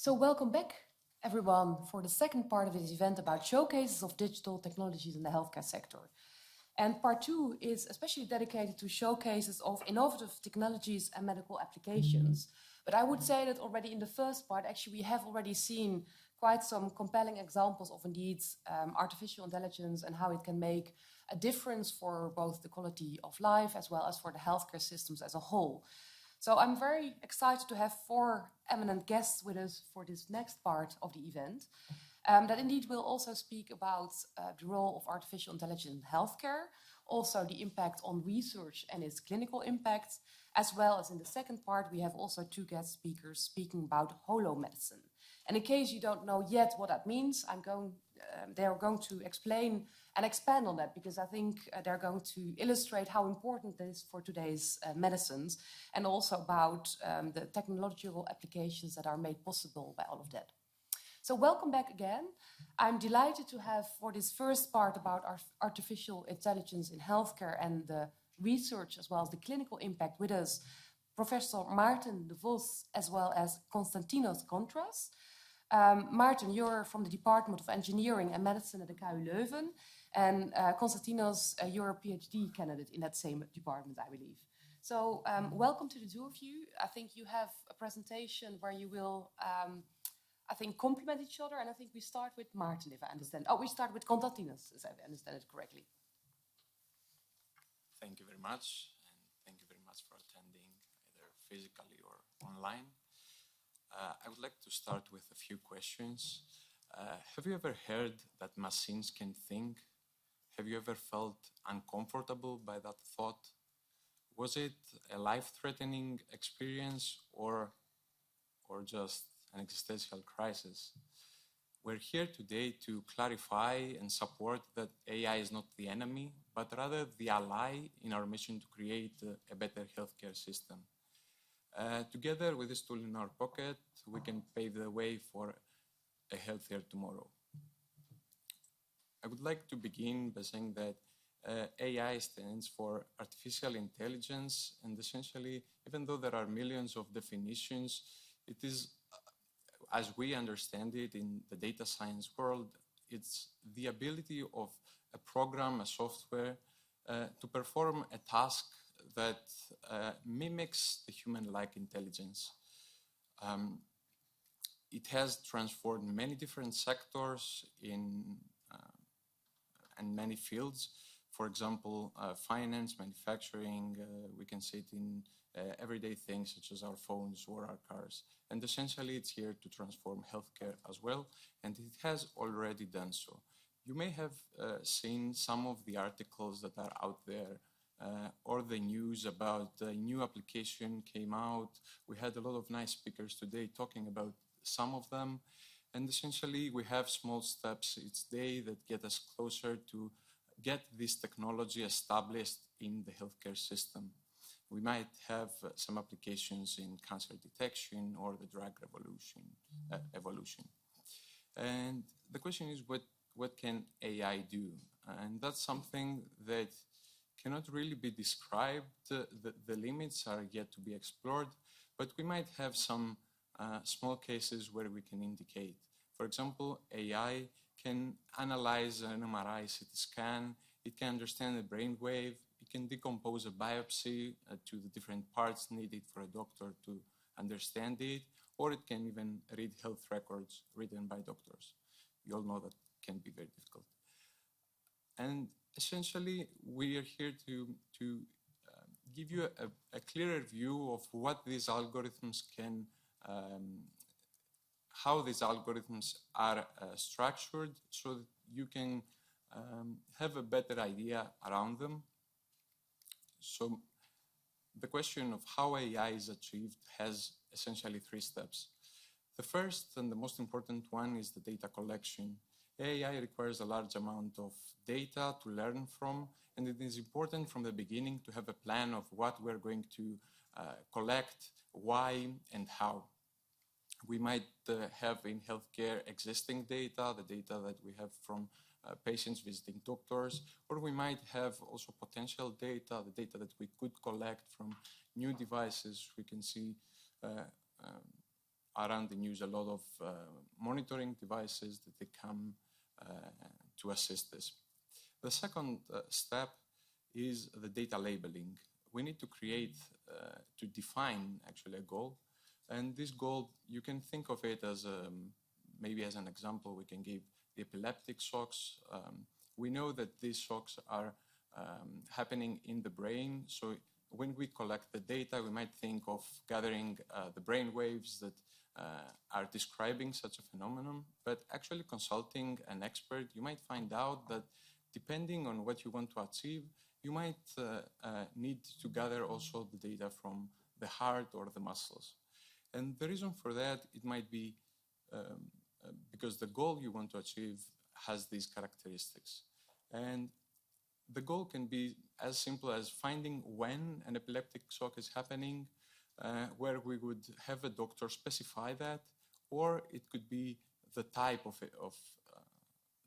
So welcome back, everyone, for the second part of this event about showcases of digital technologies in the healthcare sector. And part two is especially dedicated to showcases of innovative technologies and medical applications. But I would say that already in the first part, actually, we have already seen quite some compelling examples of indeed artificial intelligence and how it can make a difference for both the quality of life as well as for the healthcare systems as a whole. So I'm very excited to have four eminent guests with us for this next part of the event. That indeed will also speak about the role of artificial intelligence in healthcare, also the impact on research and its clinical impact, as well as in the second part, we have also two guest speakers speaking about holomedicine. And in case you don't know yet what that means, they are going to explain and expand on that, because I think they're going to illustrate how important it is for today's medicines, and also about the technological applications that are made possible by all of that. So welcome back again. I'm delighted to have for this first part about artificial intelligence in healthcare and the research as well as the clinical impact with us, Professor Maarten de Vos as well as Konstantinos Kontras. Maarten, you're from the Department of Engineering and Medicine at the KU Leuven, and Konstantinos, you're a PhD candidate in that same department, I believe. So welcome to the two of you. I think you have a presentation where you will I think complement each other, and I think we start with Maarten, if I understand. Oh, we start with Konstantinos, as I understand it correctly. Thank you very much, and thank you very much for attending, either physically or online. I would like to start with a few questions. Have you ever heard that machines can think? Have you ever felt uncomfortable by that thought? Was it a life-threatening experience or just an existential crisis? We're here today to clarify and support that AI is not the enemy, but rather the ally in our mission to create a better healthcare system. Together with this tool in our pocket, we can pave the way for a healthier tomorrow. I would like to begin by saying that AI stands for artificial intelligence, and essentially, even though there are millions of definitions, it is, as we understand it in the data science world, it's the ability of a program, a software, to perform a task that mimics the human-like intelligence. It has transformed many different sectors and many fields. For example, finance, manufacturing, we can see it in everyday things such as our phones or our cars. And essentially, it's here to transform healthcare as well, and it has already done so. You may have seen some of the articles that are out there or the news about a new application came out. We had a lot of nice speakers today talking about some of them. And essentially, we have small steps each day that get us closer to get this technology established in the healthcare system. We might have some applications in cancer detection or the drug evolution. And the question is, what can AI do? And that's something that cannot really be described. The limits are yet to be explored, but we might have some small cases where we can indicate. For example, AI can analyze an MRI CT scan, it can understand a brainwave, it can decompose a biopsy to the different parts needed for a doctor to understand it, or it can even read health records written by doctors. You all know that can be very difficult. And essentially, we are here to give you a clearer view of what these algorithms can, how these algorithms are structured, so that you can have a better idea around them. So the question of how AI is achieved has essentially three steps. The first and the most important one is the data collection. AI requires a large amount of data to learn from, and it is important from the beginning to have a plan of what we're going to collect, why, and how. We might have in healthcare existing data, the data that we have from patients visiting doctors, or we might have also potential data, the data that we could collect from new devices we can see around and use a lot of monitoring devices that they come to assist this. The second step is the data labeling. We need to create, to define actually a goal. And this goal, you can think of it as maybe as an example, we can give the epileptic shocks. We know that these shocks are happening in the brain. So when we collect the data, we might think of gathering the brain waves that are describing such a phenomenon. But actually consulting an expert, you might find out that depending on what you want to achieve, you might need to gather also the data from the heart or the muscles. And the reason for that, it might be because the goal you want to achieve has these characteristics. And the goal can be as simple as finding when an epileptic shock is happening, where we would have a doctor specify that, or it could be the type of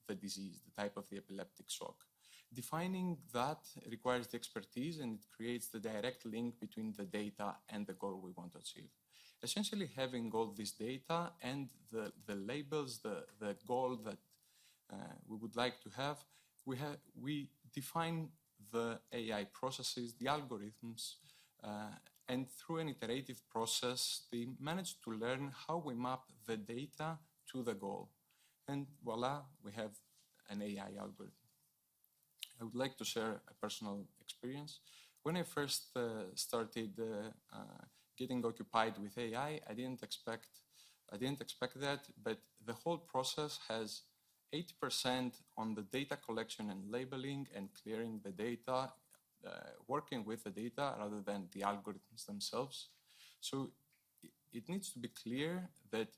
the disease, the type of the epileptic shock. Defining that requires the expertise, and it creates the direct link between the data and the goal we want to achieve. Essentially, having all this data and the labels, the goal that we would like to have, we define the AI processes, the algorithms, and through an iterative process, they manage to learn how we map the data to the goal. And voila, we have an AI algorithm. I would like to share a personal experience. When I first started getting occupied with AI, I didn't expect that, but the whole process has 80% on the data collection and labeling and clearing the data, working with the data rather than the algorithms themselves. So it needs to be clear that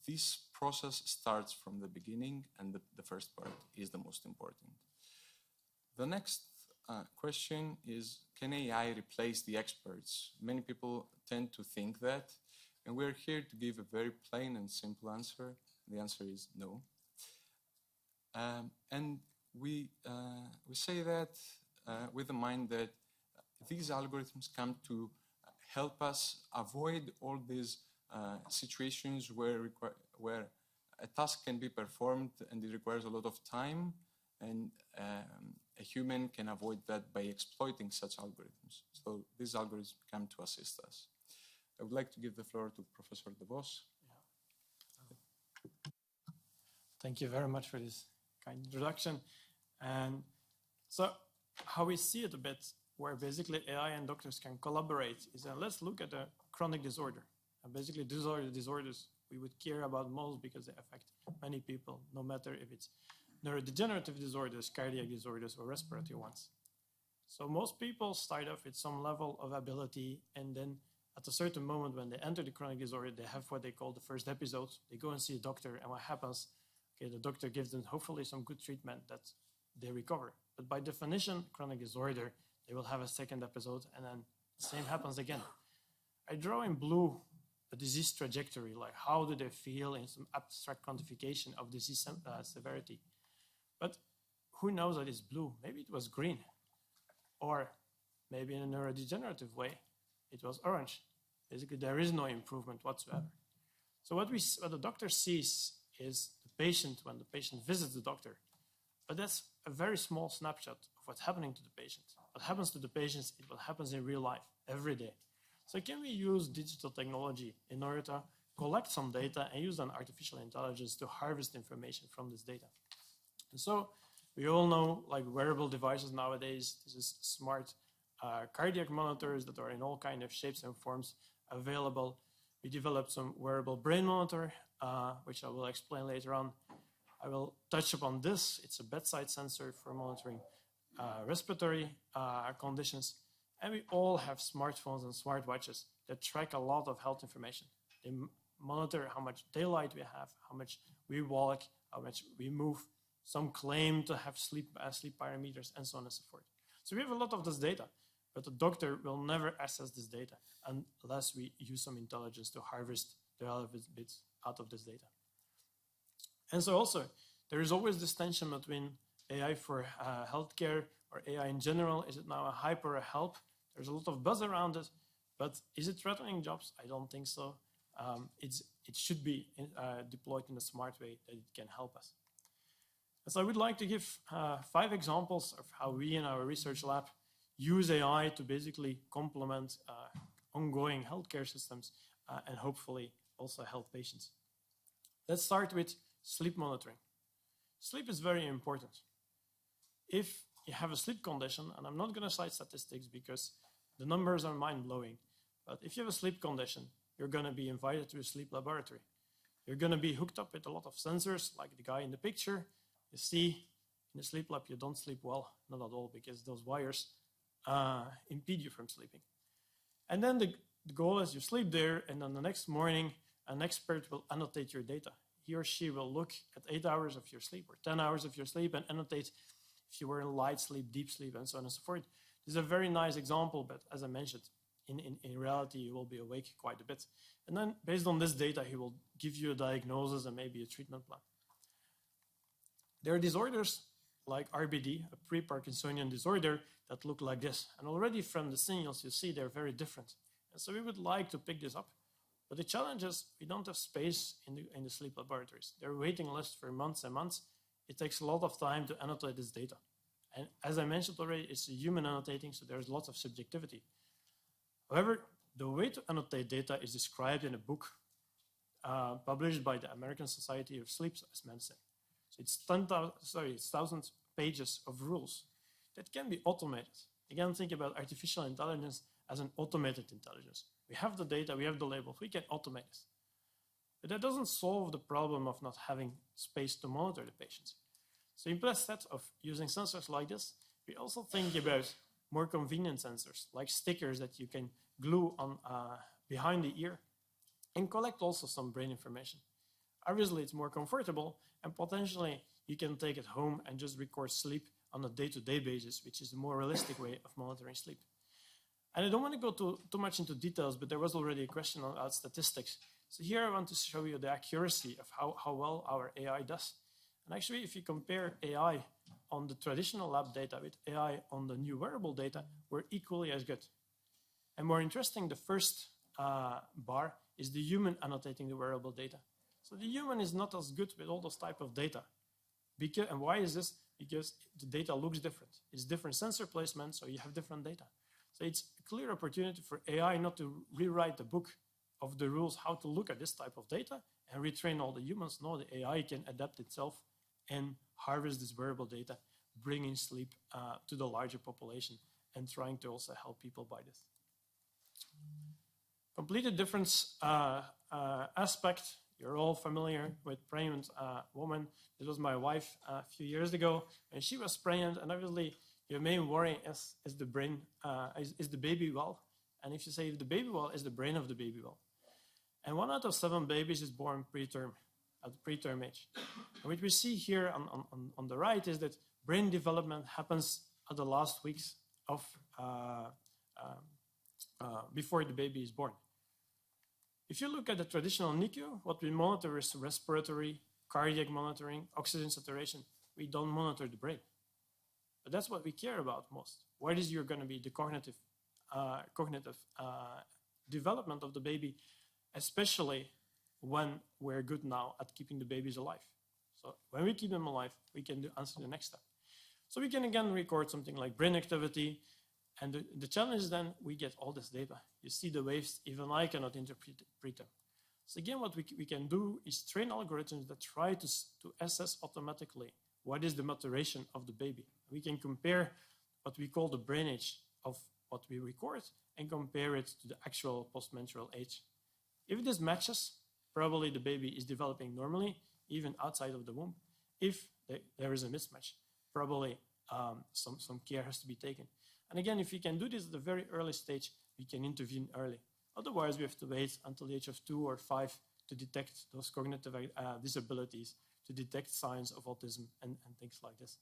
this process starts from the beginning, and the first part is the most important. The next question is, can AI replace the experts? Many people tend to think that, and we're here to give a very plain and simple answer. The answer is no. And we say that with the mind that these algorithms come to help us avoid all these situations where a task can be performed and it requires a lot of time, and a human can avoid that by exploiting such algorithms. So these algorithms come to assist us. I would like to give the floor to Professor De Vos. Thank you very much for this kind introduction. And so how we see it a bit, where basically AI and doctors can collaborate, is let's look at a chronic disorder. And basically these are the disorders we would care about most because they affect many people, no matter if it's neurodegenerative disorders, cardiac disorders, or respiratory ones. So most people start off with some level of ability, and then at a certain moment when they enter the chronic disorder, they have what they call the first episode. They go and see a doctor, and what happens? Okay, the doctor gives them hopefully some good treatment that they recover. But by definition, chronic disorder, they will have a second episode, and then the same happens again. I draw in blue the disease trajectory, like how do they feel in some abstract quantification of disease severity. But who knows that it's blue? Maybe it was green. Or maybe in a neurodegenerative way, it was orange. Basically, there is no improvement whatsoever. So what the doctor sees is the patient when the patient visits the doctor. But that's a very small snapshot of what's happening to the patient. What happens to the patients is what happens in real life, every day. So can we use digital technology in order to collect some data and use an artificial intelligence to harvest information from this data? And so we all know, like, wearable devices nowadays. This is smart cardiac monitors that are in all kinds of shapes and forms available. We developed some wearable brain monitor, which I will explain later on. I will touch upon this. It's a bedside sensor for monitoring respiratory conditions. And we all have smartphones and smartwatches that track a lot of health information. They monitor how much daylight we have, how much we walk, how much we move. Some claim to have sleep parameters, and so on and so forth. So we have a lot of this data, but the doctor will never access this data unless we use some intelligence to harvest the relevant bits out of this data. And so also, there is always this tension between AI for healthcare or AI in general. Is it now a hype or a help? There's a lot of buzz around it, but is it threatening jobs? I don't think so. it should be deployed in a smart way that it can help us. And so I would like to give 5 examples of how we in our research lab use AI to basically complement ongoing healthcare systems and hopefully also help patients. Let's start with sleep monitoring. Sleep is very important. If you have a sleep condition, and I'm not going to cite statistics because the numbers are mind-blowing, but if you have a sleep condition, you're going to be invited to a sleep laboratory. You're going to be hooked up with a lot of sensors, like the guy in the picture. You see, in the sleep lab, you don't sleep well, not at all, because those wires impede you from sleeping. And then the goal is you sleep there, and then the next morning, an expert will annotate your data. He or she will look at 8 hours of your sleep or 10 hours of your sleep and annotate if you were in light sleep, deep sleep, and so on and so forth. This is a very nice example, but as I mentioned, in reality, you will be awake quite a bit. And then based on this data, he will give you a diagnosis and maybe a treatment plan. There are disorders like RBD, a pre-Parkinsonian disorder, that look like this. And already from the signals you see, they're very different. And so we would like to pick this up. But the challenge is we don't have space in the sleep laboratories. There are waiting lists for months and months. It takes a lot of time to annotate this data. And as I mentioned already, it's a human annotating, so there's lots of subjectivity. However, the way to annotate data is described in a book published by the American Society of Sleep Medicine. So it's 1,000 pages of rules that can be automated. Again, think about artificial intelligence as an automated intelligence. We have the data, we have the labels, we can automate this. But that doesn't solve the problem of not having space to monitor the patients. So instead of using sensors like this, we also think about more convenient sensors, like stickers that you can glue on behind the ear and collect also some brain information. Obviously, it's more comfortable, and potentially you can take it home and just record sleep on a day-to-day basis, which is a more realistic way of monitoring sleep. And I don't want to go too much into details, but there was already a question about statistics. So here I want to show you the accuracy of how well our AI does. And actually, if you compare AI on the traditional lab data with AI on the new wearable data, we're equally as good. And more interesting, the first bar is the human annotating the wearable data. So the human is not as good with all those type of data. And why is this? Because the data looks different. It's different sensor placement, so you have different data. So it's a clear opportunity for AI not to rewrite the book of the rules how to look at this type of data and retrain all the humans. No, the AI can adapt itself and harvest this wearable data, bringing sleep to the larger population and trying to also help people by this. Completely different aspect. You're all familiar with pregnant woman. This was my wife a few years ago, and she was pregnant, and obviously your main worry is the brain, is the baby well? And if you say if the baby well, is the brain of the baby well? And 1 out of 7 babies is born preterm, at preterm age. And what we see here on the right is that brain development happens at the last weeks of before the baby is born. If you look at the traditional NICU, what we monitor is respiratory, cardiac monitoring, oxygen saturation. We don't monitor the brain. But that's what we care about most. What is going to be the cognitive development of the baby, especially when we're good now at keeping the babies alive. So when we keep them alive, we can answer the next step. So we can again record something like brain activity. And the challenge is then we get all this data. You see the waves, even I cannot interpret them. So again, what we can do is train algorithms that try to assess automatically what is the maturation of the baby. We can compare what we call the brain age of what we record and compare it to the actual postmenstrual age. If this matches, probably the baby is developing normally, even outside of the womb. If there is a mismatch, probably some care has to be taken. And again, if we can do this at a very early stage, we can intervene early. Otherwise, we have to wait until the age of 2 or 5 to detect those cognitive disabilities, to detect signs of autism and things like this.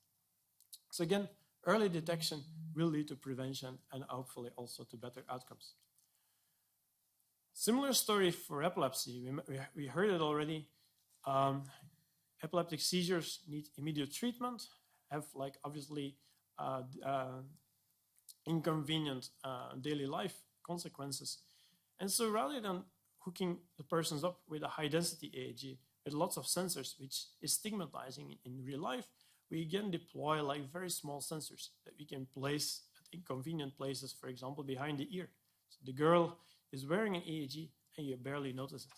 So again, early detection will lead to prevention and hopefully also to better outcomes. Similar story for epilepsy. We heard it already. Epileptic seizures need immediate treatment, have obviously inconvenient daily life consequences. And so rather than hooking the persons up with a high-density EEG with lots of sensors, which is stigmatizing in real life, we again deploy like very small sensors that we can place at inconvenient places, for example, behind the ear. So the girl is wearing an EEG and you barely notice it.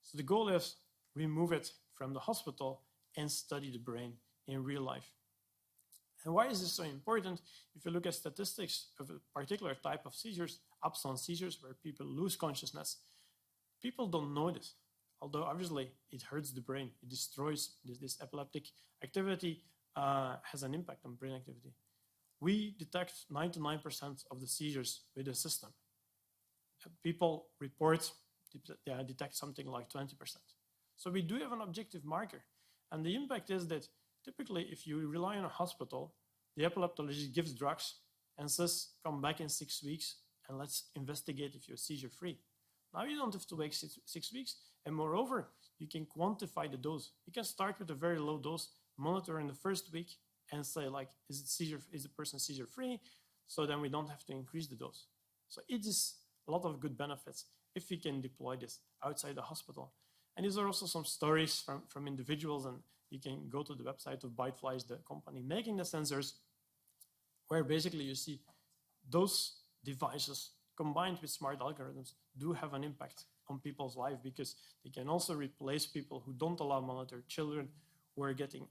So the goal is remove it from the hospital and study the brain in real life. And why is this so important? If you look at statistics of a particular type of seizures, absence seizures, where people lose consciousness, people don't know this. Although obviously it hurts the brain, it destroys this epileptic activity, has an impact on brain activity. We detect 99% of the seizures with the system. People report they detect something like 20%. So we do have an objective marker. And the impact is that typically if you rely on a hospital, the epileptologist gives drugs and says, come back in 6 weeks and let's investigate if you're seizure-free. Now you don't have to wait 6 weeks. And moreover, you can quantify the dose. You can start with a very low dose, monitor in the first week and say like, is the person seizure-free? So then we don't have to increase the dose. So it is a lot of good benefits if we can deploy this outside the hospital. And these are also some stories from individuals, and you can go to the website of Byteflies, the company making the sensors, where basically you see those devices combined with smart algorithms do have an impact on people's life, because they can also replace people who don't allow monitor, children who are getting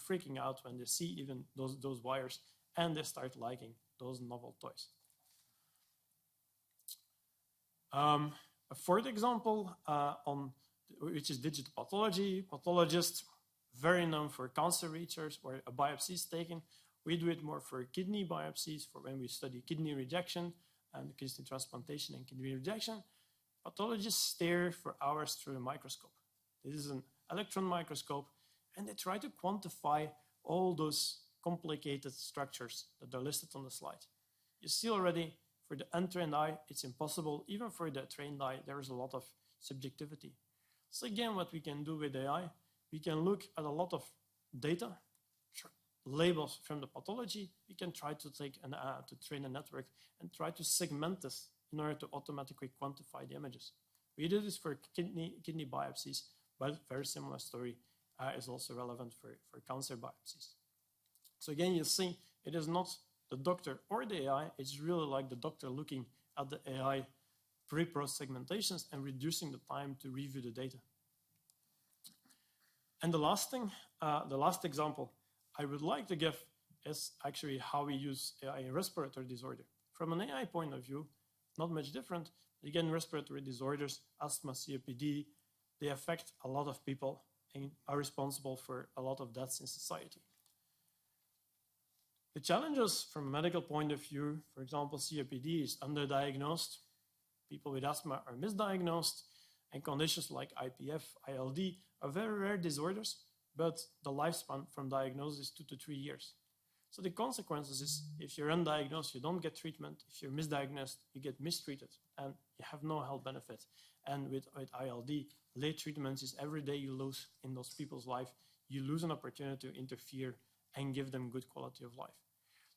freaking out when they see even those wires, and they start liking those novel toys. A fourth example which is digital pathology. Pathologists, very known for cancer research where a biopsy is taken. We do it more for kidney biopsies, for when we study kidney rejection and kidney transplantation and kidney rejection. Pathologists stare for hours through a microscope. This is an electron microscope, and they try to quantify all those complicated structures that are listed on the slide. You see already, for the untrained eye, it's impossible. Even for the trained eye, there is a lot of subjectivity. So again, what we can do with AI, we can look at a lot of data, labels from the pathology. We can try to train a network and try to segment this in order to automatically quantify the images. We did this for kidney biopsies, but very similar story is also relevant for cancer biopsies. So again, you see, it is not the doctor or the AI, it's really like the doctor looking at the AI pre-process segmentations and reducing the time to review the data. And the last thing, the last example I would like to give is actually how we use AI in respiratory disorder. From an AI point of view, not much different. Again, respiratory disorders, asthma, COPD, they affect a lot of people and are responsible for a lot of deaths in society. The challenges from a medical point of view, for example, COPD is underdiagnosed. People with asthma are misdiagnosed, and conditions like IPF, ILD are very rare disorders, but the lifespan from diagnosis is 2 to 3 years. So the consequences is if you're undiagnosed, you don't get treatment. If you're misdiagnosed, you get mistreated and you have no health benefit. And with ILD, late treatments is every day you lose in those people's life, you lose an opportunity to interfere and give them good quality of life.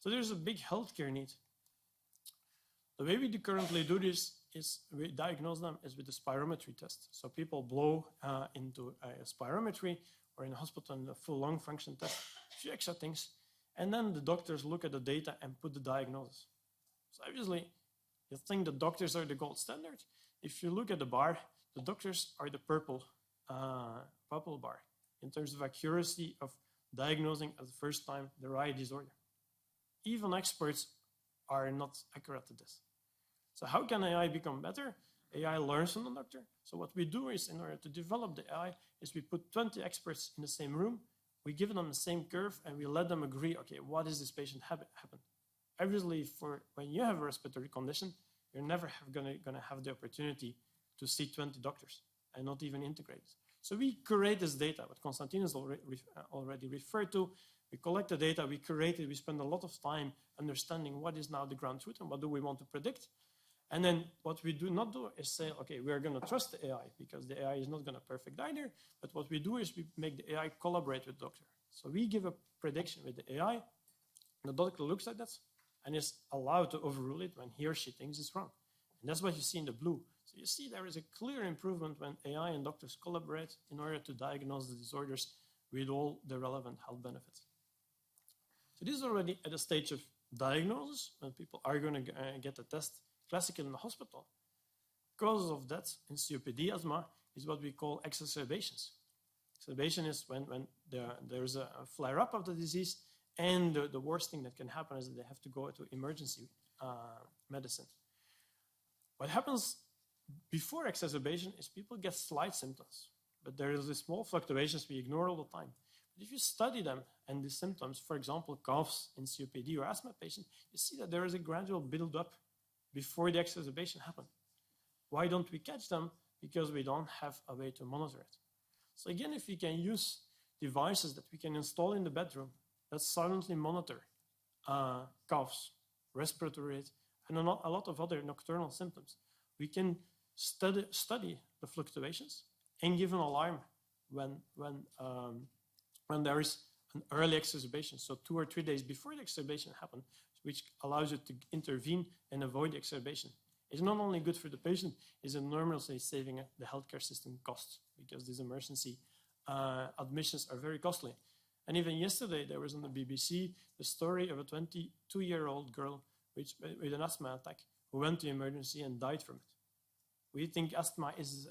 So there's a big healthcare need. The way we currently do this is we diagnose them is with a spirometry test. So people blow into a spirometry or in a hospital in a full lung function test, a few extra things. And then the doctors look at the data and put the diagnosis. So obviously, you think the doctors are the gold standard. If you look at the bar, the doctors are the purple bar in terms of accuracy of diagnosing at the first time the right disorder. Even experts are not accurate at this. So how can AI become better? AI learns from the doctor. So what we do is, in order to develop the AI, is we put 20 experts in the same room, we give them the same curve, and we let them agree, okay, what is this patient happen? Obviously, for when you have a respiratory condition, you're never gonna have the opportunity to see 20 doctors and not even integrate. So we curate this data, what Konstantin has already referred to. We collect the data, we curate it, we spend a lot of time understanding what is now the ground truth and what do we want to predict. And then what we do not do is say, okay, we are going to trust the AI because the AI is not going to perfect either. But what we do is we make the AI collaborate with the doctor. So we give a prediction with the AI. The doctor looks at that and is allowed to overrule it when he or she thinks it's wrong. And that's what you see in the blue. So you see there is a clear improvement when AI and doctors collaborate in order to diagnose the disorders with all the relevant health benefits. So this is already at a stage of diagnosis, when people are going to get a test classically in the hospital. Causes of death in COPD asthma is what we call exacerbations. Exacerbation is when there's a flare-up of the disease, and the worst thing that can happen is that they have to go to emergency medicine. What happens before exacerbation is people get slight symptoms, but there is these small fluctuations we ignore all the time. But if you study them and the symptoms, for example, coughs in COPD or asthma patients, you see that there is a gradual build-up before the exacerbation happens. Why don't we catch them? Because we don't have a way to monitor it. So again, if we can use devices that we can install in the bedroom that silently monitor coughs, respiratory rate, and a lot of other nocturnal symptoms, we can study the fluctuations and give an alarm when there is an early exacerbation, so 2 or 3 days before the exacerbation happens, which allows you to intervene and avoid the exacerbation. It's not only good for the patient, it's enormously saving the healthcare system costs, because these emergency admissions are very costly. And even yesterday, there was on the BBC the story of a 22-year-old girl with an asthma attack who went to emergency and died from it. We think asthma is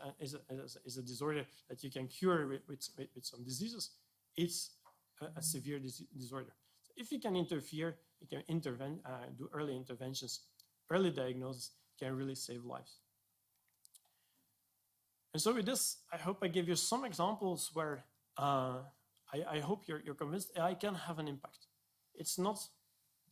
a disorder that you can cure with some diseases. It's a severe disorder. So if you can interfere, you can do early interventions, early diagnosis can really save lives. And so with this, I hope I gave you some examples where I hope you're convinced AI can have an impact. It's not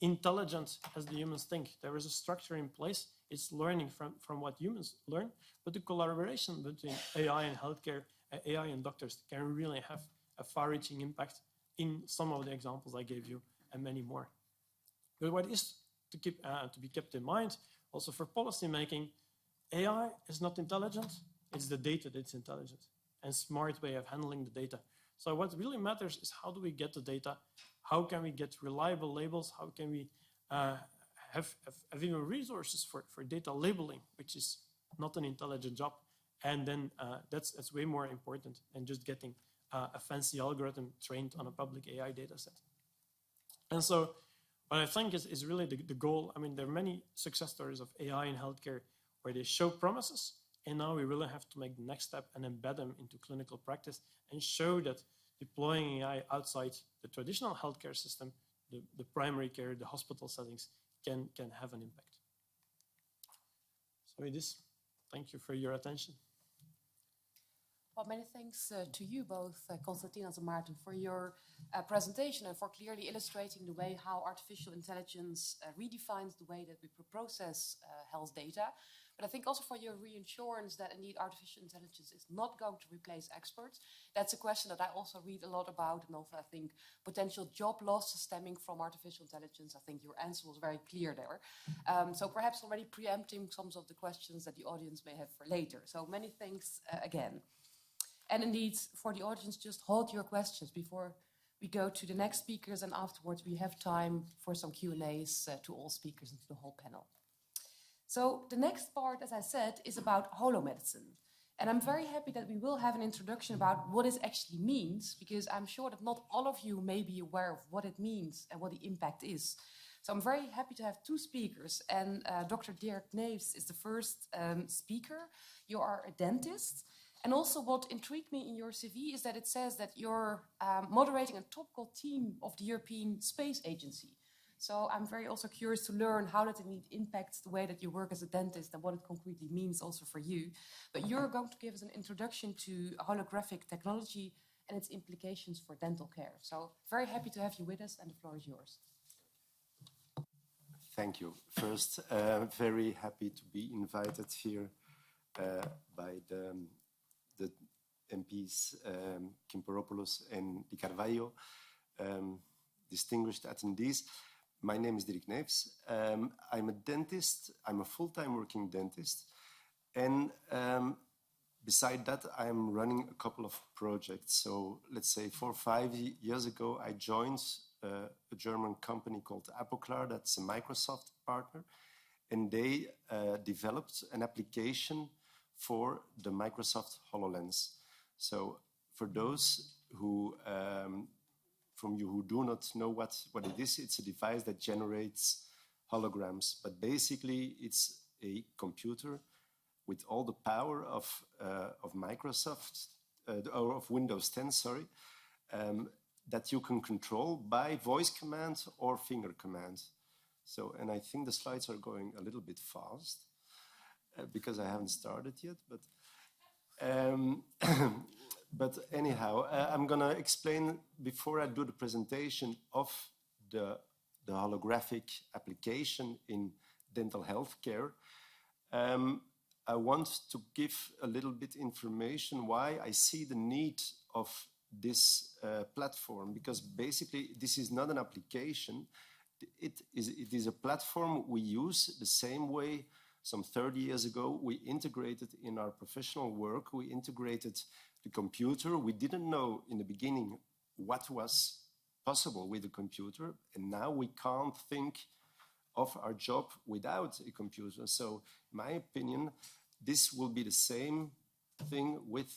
intelligent as the humans think. There is a structure in place. It's learning from what humans learn, but the collaboration between AI and healthcare, AI and doctors can really have a far-reaching impact in some of the examples I gave you and many more. But what is to be kept in mind, also for policy making, AI is not intelligent, it's the data that's intelligent and smart way of handling the data. So what really matters is how do we get the data? How can we get reliable labels? How can we have even resources for data labeling, which is not an intelligent job? And then that's way more important than just getting a fancy algorithm trained on a public AI data set. And so what I think is really the goal. I mean, there are many success stories of AI in healthcare where they show promises, and now we really have to make the next step and embed them into clinical practice and show that deploying AI outside the traditional healthcare system, the primary care, the hospital settings, can have an impact. So with this, thank you for your attention. Well, many thanks to you both, Constantine and Maarten, for your presentation and for clearly illustrating the way how artificial intelligence redefines the way that we process health data. But I think also for your reassurance that indeed artificial intelligence is not going to replace experts. That's a question that I also read a lot about, and also I think potential job loss stemming from artificial intelligence. I think your answer was very clear there. So perhaps already preempting some of the questions that the audience may have for later. So many thanks again. And indeed, for the audience, just hold your questions before we go to the next speakers, and afterwards we have time for some Q&As to all speakers and to the whole panel. So the next part, as I said, is about holomedicine. And I'm very happy that we will have an introduction about what it actually means, because I'm sure that not all of you may be aware of what it means and what the impact is. So I'm very happy to have two speakers, and Dr. Dirk Kneefs is the first speaker. You are a dentist. And also what intrigued me in your CV is that it says that you're moderating a topical team of the European Space Agency. So I'm very also curious to learn how that indeed impacts the way that you work as a dentist and what it concretely means also for you. But you're going to give us an introduction to holographic technology and its implications for dental care. So very happy to have you with us, and the floor is yours. Thank you. First, very happy to be invited here by the MPs Kimpouropoulos and Carvalho, distinguished attendees. My name is Dirk Kneefs. I'm a dentist. I'm a full-time working dentist. And beside that, I'm running a couple of projects. So let's say 4 or 5 years ago, I joined a German company called Apoclar. That's a Microsoft partner. and they developed an application for the Microsoft HoloLens. So for those who from you who do not know what it is, it's a device that generates holograms. But basically, it's a computer with all the power of Microsoft, or of Windows 10, sorry, that you can control by voice command or finger command. So, and I think the slides are going a little bit fast because I haven't started yet, but but anyhow, I'm going to explain, before I do the presentation of the holographic application in dental healthcare, I want to give a little bit information why I see the need of this platform, because basically this is not an application. It is a platform we use the same way some 30 years ago we integrated in our professional work. We integrated the computer. We didn't know in the beginning what was possible with a computer, and now we can't think of our job without a computer. So in my opinion, this will be the same thing with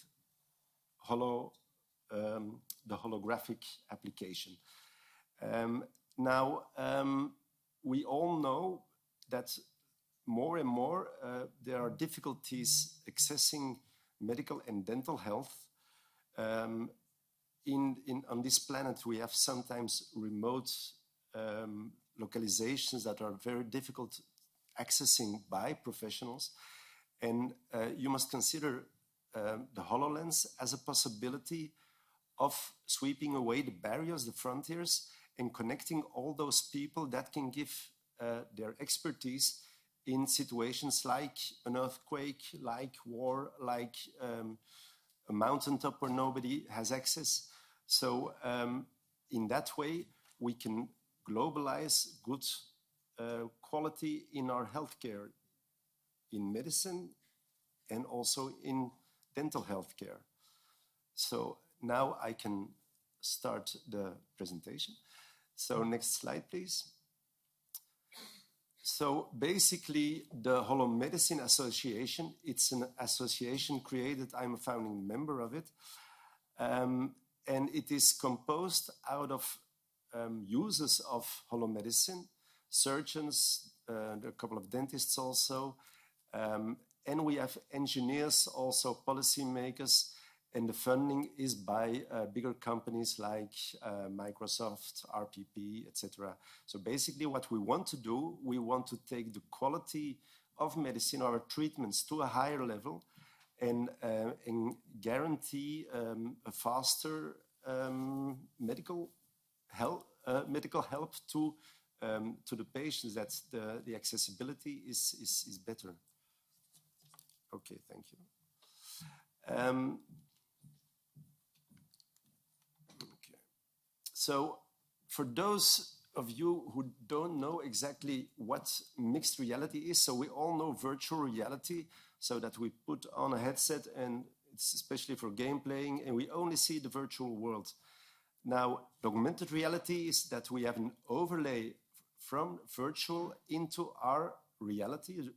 the holographic application. Now, we all know that more and more there are difficulties accessing medical and dental health. On this planet, we have sometimes remote localizations that are very difficult accessing by professionals. And you must consider the HoloLens as a possibility of sweeping away the barriers, the frontiers, and connecting all those people that can give their expertise in situations like an earthquake, like war, like a mountaintop where nobody has access. So in that way, we can globalize good quality in our healthcare, in medicine, and also in dental healthcare. So now I can start the presentation. So next slide, please. So basically, the Holomedicine Association, it's an association created, I'm a founding member of it, and it is composed out of users of holomedicine, surgeons, there are a couple of dentists also, and we have engineers, also policymakers, and the funding is by bigger companies like Microsoft, RPP, etc. So basically what we want to do, we want to take the quality of medicine, our treatments, to a higher level and guarantee a faster medical help to the patients, that the accessibility is better. Okay, thank you. So for those of you who don't know exactly what mixed reality is, so we all know virtual reality, so that we put on a headset and it's especially for game playing and we only see the virtual world. Now, augmented reality is that we have an overlay from virtual into our reality,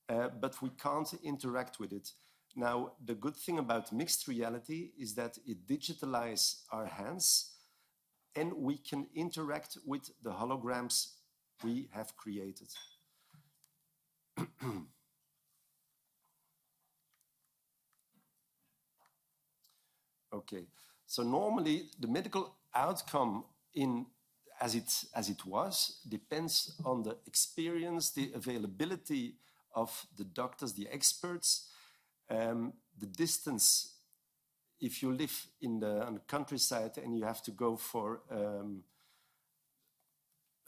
but we can't interact with it. Now, the good thing about mixed reality is that it digitalizes our hands, and we can interact with the holograms we have created. Okay, so normally the medical outcome as it was depends on the experience, the availability of the doctors, the experts, the distance. If you live on the countryside and you have to go for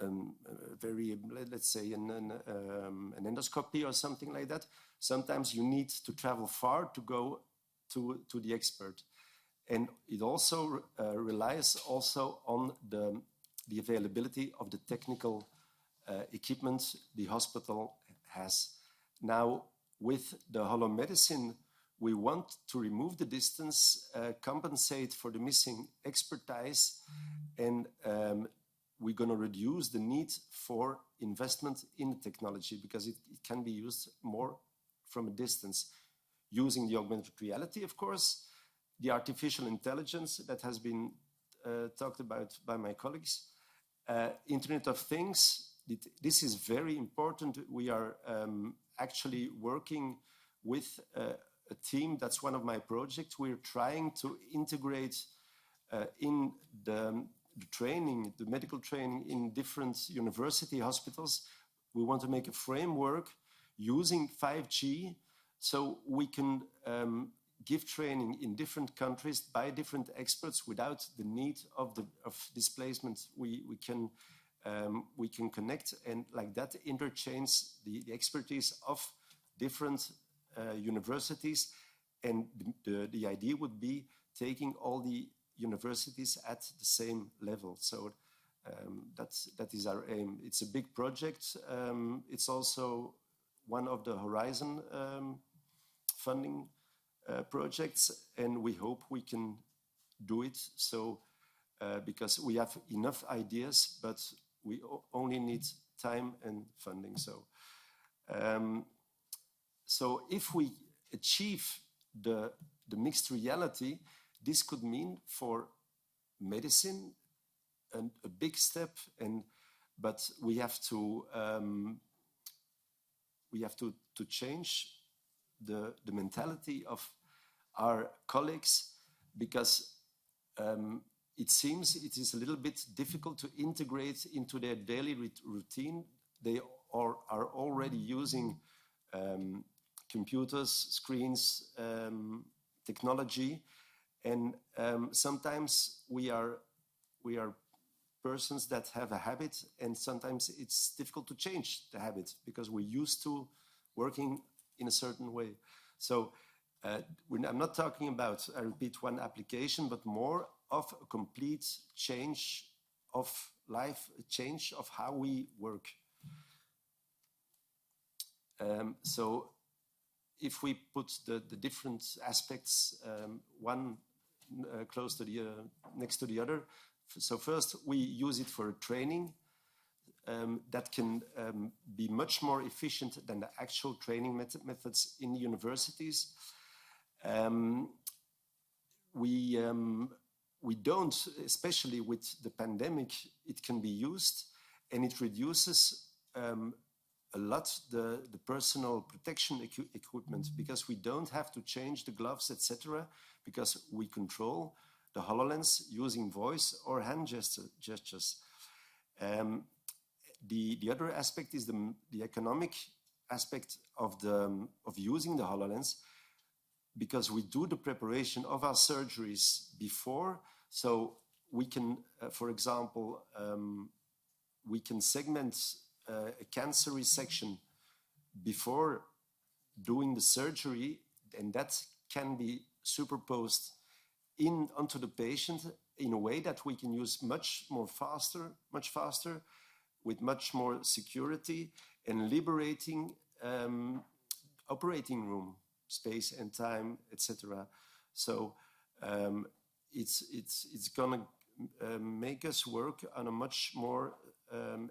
let's say an endoscopy or something like that, sometimes you need to travel far to go to the expert. And it also relies also on the availability of the technical equipment the hospital has. Now, with the holomedicine, we want to remove the distance, compensate for the missing expertise, and we're going to reduce the need for investment in the technology because it can be used more from a distance, using the augmented reality, of course, the artificial intelligence that has been talked about by my colleagues, Internet of Things. This is very important. We are actually working with a team. That's one of my projects. We're trying to integrate in the training, the medical training in different university hospitals. We want to make a framework using 5G so we can give training in different countries by different experts without the need of displacement. We can connect and like that interchange the expertise of different universities, and the idea would be taking all the universities at the same level. So that is our aim. It's a big project. It's also one of the Horizon funding projects, and we hope we can do it. So because we have enough ideas, but we only need time and funding. So so if we achieve the mixed reality, this could mean for medicine a big step, but we have to change the mentality of our colleagues, because it seems it is a little bit difficult to integrate into their daily routine. They are already using computers, screens, technology, and sometimes we are persons that have a habit, and sometimes it's difficult to change the habit because we're used to working in a certain way. So I'm not talking about, I repeat, one application, but more of a complete change of life, a change of how we work. So if we put the different aspects, one close to the next to the other. So first, we use it for training that can be much more efficient than the actual training methods in the universities. We don't, especially with the pandemic, it can be used, and it reduces a lot the personal protection equipment, because we don't have to change the gloves, etc., because we control the HoloLens using voice or hand gestures. The other aspect is the economic aspect of using the HoloLens, because we do the preparation of our surgeries before, so we can, for example, we can segment a cancer resection before doing the surgery, and that can be superposed onto the patient in a way that we can use much faster, with much more security, and liberating operating room space and time, etc. So it's gonna make us work on a much more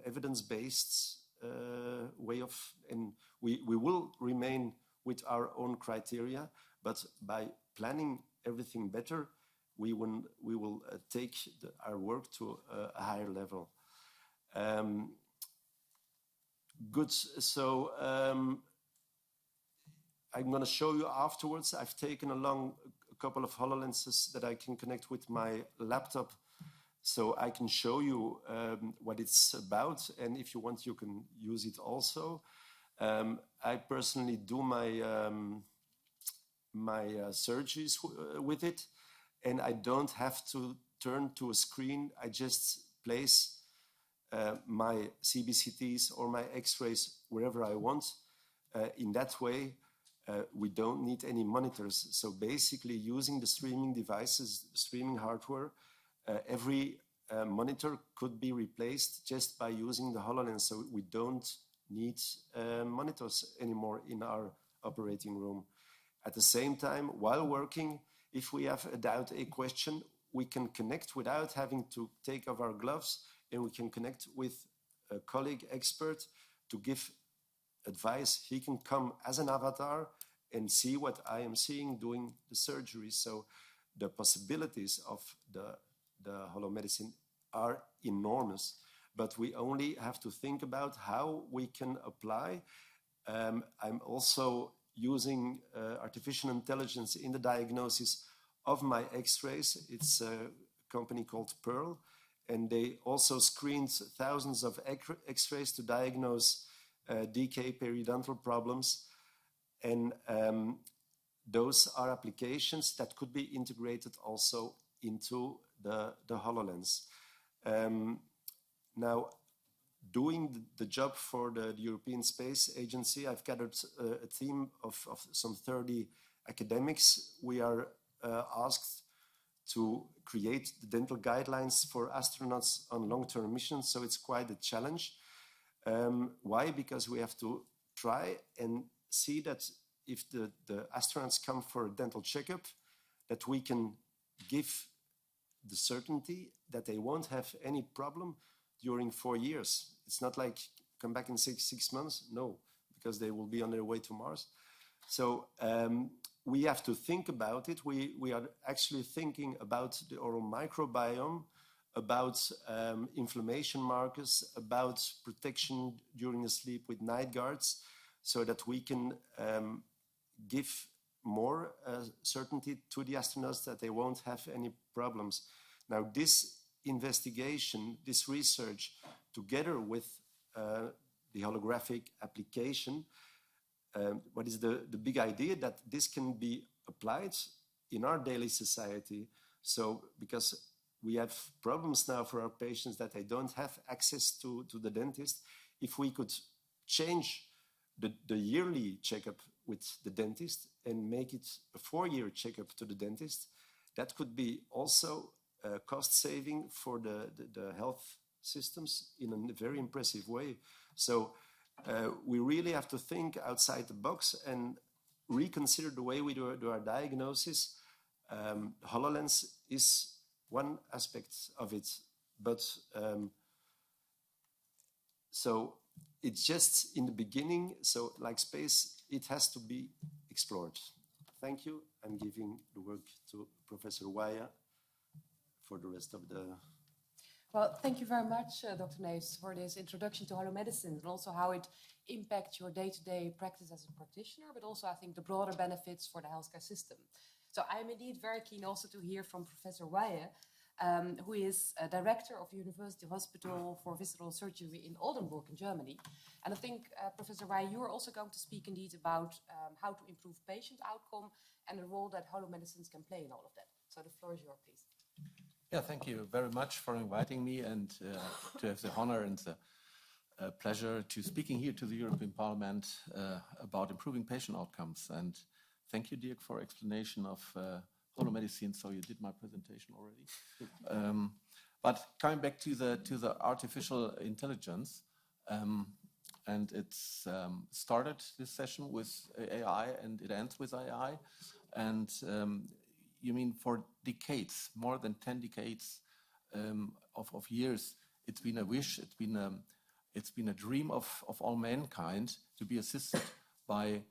evidence-based way of, and we will remain with our own criteria, but by planning everything better, we will take our work to a higher level. Good. So I'm going to show you afterwards. I've taken along a couple of HoloLenses that I can connect with my laptop, so I can show you what it's about, and if you want, you can use it also. I personally do my surgeries with it, and I don't have to turn to a screen. I just place my CBCTs or my X-rays wherever I want. In that way, we don't need any monitors. So basically, using the streaming devices, the streaming hardware, every monitor could be replaced just by using the HoloLens. So we don't need monitors anymore in our operating room. At the same time, while working, if we have a doubt, a question, we can connect without having to take off our gloves and we can connect with a colleague expert to give advice. He can come as an avatar and see what I am seeing doing the surgery. So the possibilities of the holomedicine are enormous, but we only have to think about how we can apply. I'm also using artificial intelligence in the diagnosis of my x-rays. It's a company called Pearl, and they also screened thousands of x-rays to diagnose decay, periodontal problems. And those are applications that could be integrated also into the HoloLens. Now, doing the job for the European Space Agency, I've gathered a team of some 30 academics. We are asked to create the dental guidelines for astronauts on long-term missions, so it's quite a challenge. Why? Because we have to try and see that if the astronauts come for a dental checkup, that we can give the certainty that they won't have any problem during 4 years. It's not like come back in six months. No, because they will be on their way to Mars. So we have to think about it. We are actually thinking about the oral microbiome, about inflammation markers, about protection during the sleep with night guards, so that we can give more certainty to the astronauts that they won't have any problems. Now, this investigation, this research, together with the holographic application, what is the big idea? That this can be applied in our daily society. So, because we have problems now for our patients that they don't have access to the dentist, if we could change the yearly checkup with the dentist and make it a 4-year checkup to the dentist, that could be also a cost saving for the health systems in a very impressive way. So we really have to think outside the box and reconsider the way we do our diagnosis. HoloLens is one aspect of it, but so it's just in the beginning. So like space, it has to be explored. Thank you. I'm giving the work to Professor Waya for the rest of the... Well, thank you very much, Dr. Neefs, for this introduction to holomedicine and also how it impacts your day-to-day practice as a practitioner, but also I think the broader benefits for the healthcare system. So I'm indeed very keen also to hear from Professor Waya, who is a director of the University Hospital for Visceral Surgery in Oldenburg in Germany. And I think, Professor Waya, you are also going to speak indeed about how to improve patient outcome and the role that holomedicines can play in all of that. So the floor is yours, please. Yeah, thank you very much for inviting me and to have the honor and the pleasure to speaking here to the European Parliament about improving patient outcomes. And thank you, Dirk, for explanation of holomedicine. So you did my presentation already. But coming back to the artificial intelligence, and it's started this session with AI and it ends with AI. And you mean for decades, more than 10 decades of years, it's been a wish, it's been a dream of all mankind to be assisted by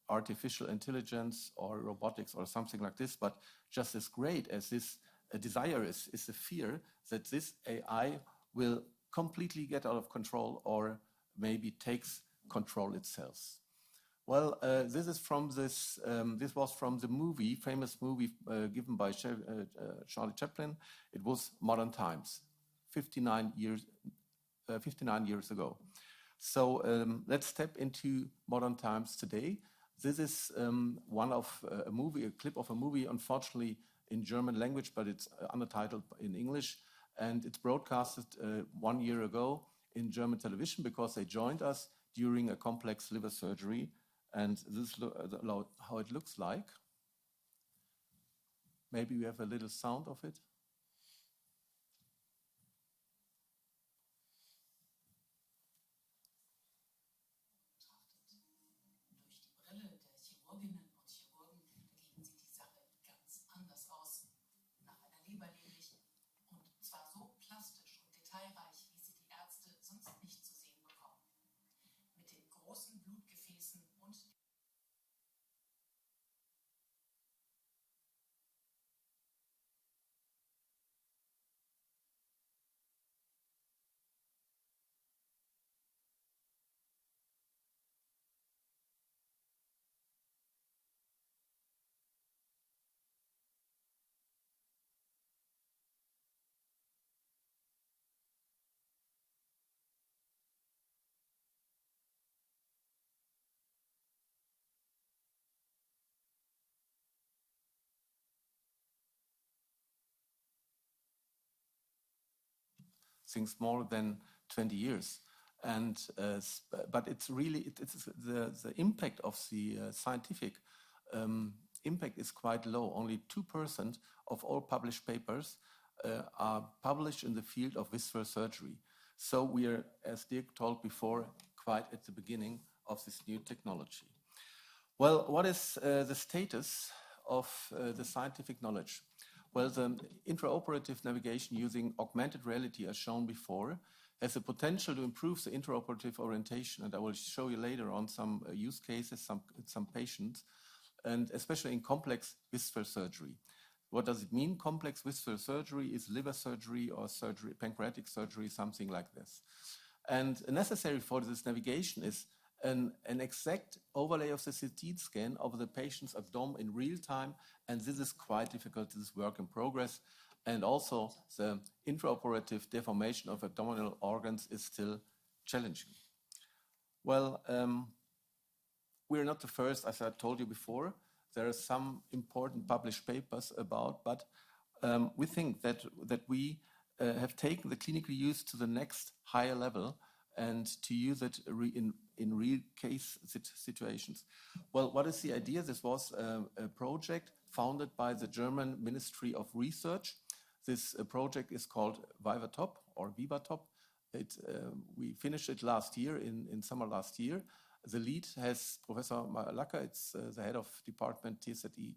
artificial intelligence or robotics or something like this. But just as great as this desire is the fear that this AI will completely get out of control or maybe takes control itself. Well, this is from this was from the movie, famous movie given by Charlie Chaplin. It was Modern Times, 59 years ago. So let's step into modern times today. This is a clip of a movie, unfortunately in German language, but it's undertitled in English, and it's broadcasted 1 year ago in German television because they joined us during a complex liver surgery. And this is how it looks like. Maybe we have a little sound of it. Durch die Brille der Chirurginnen und Chirurgen legen sie die Sache ganz anders aus. Nach einer Leber nämlich. Und zwar so plastisch und detailreich, since more than 20 years. And but it's really the impact of the scientific impact is quite low. Only 2% of all published papers are published in the field of visceral surgery. So we are, as Dirk told before, quite at the beginning of this new technology. Well, what is the status of the scientific knowledge? Well, the intraoperative navigation using augmented reality, as shown before, has the potential to improve the intraoperative orientation, and I will show you later on some use cases, some patients, and especially in complex visceral surgery. What does it mean? Complex visceral surgery is liver surgery or surgery, pancreatic surgery, something like this. And necessary for this navigation is an exact overlay of the CT scan of the patient's abdomen in real time, and this is quite difficult. This is work in progress. And also the intraoperative deformation of abdominal organs is still challenging. Well, we're not the first, as I told you before. There are some important published papers about, but we think that we have taken the clinical use to the next higher level and to use it in real case situations. Well, what is the idea? This was a project founded by the German Ministry of Research. This project is called VivaTop or VivaTop. We finished it last year, in summer last year. The lead has Professor Lacker, it's the head of department TZI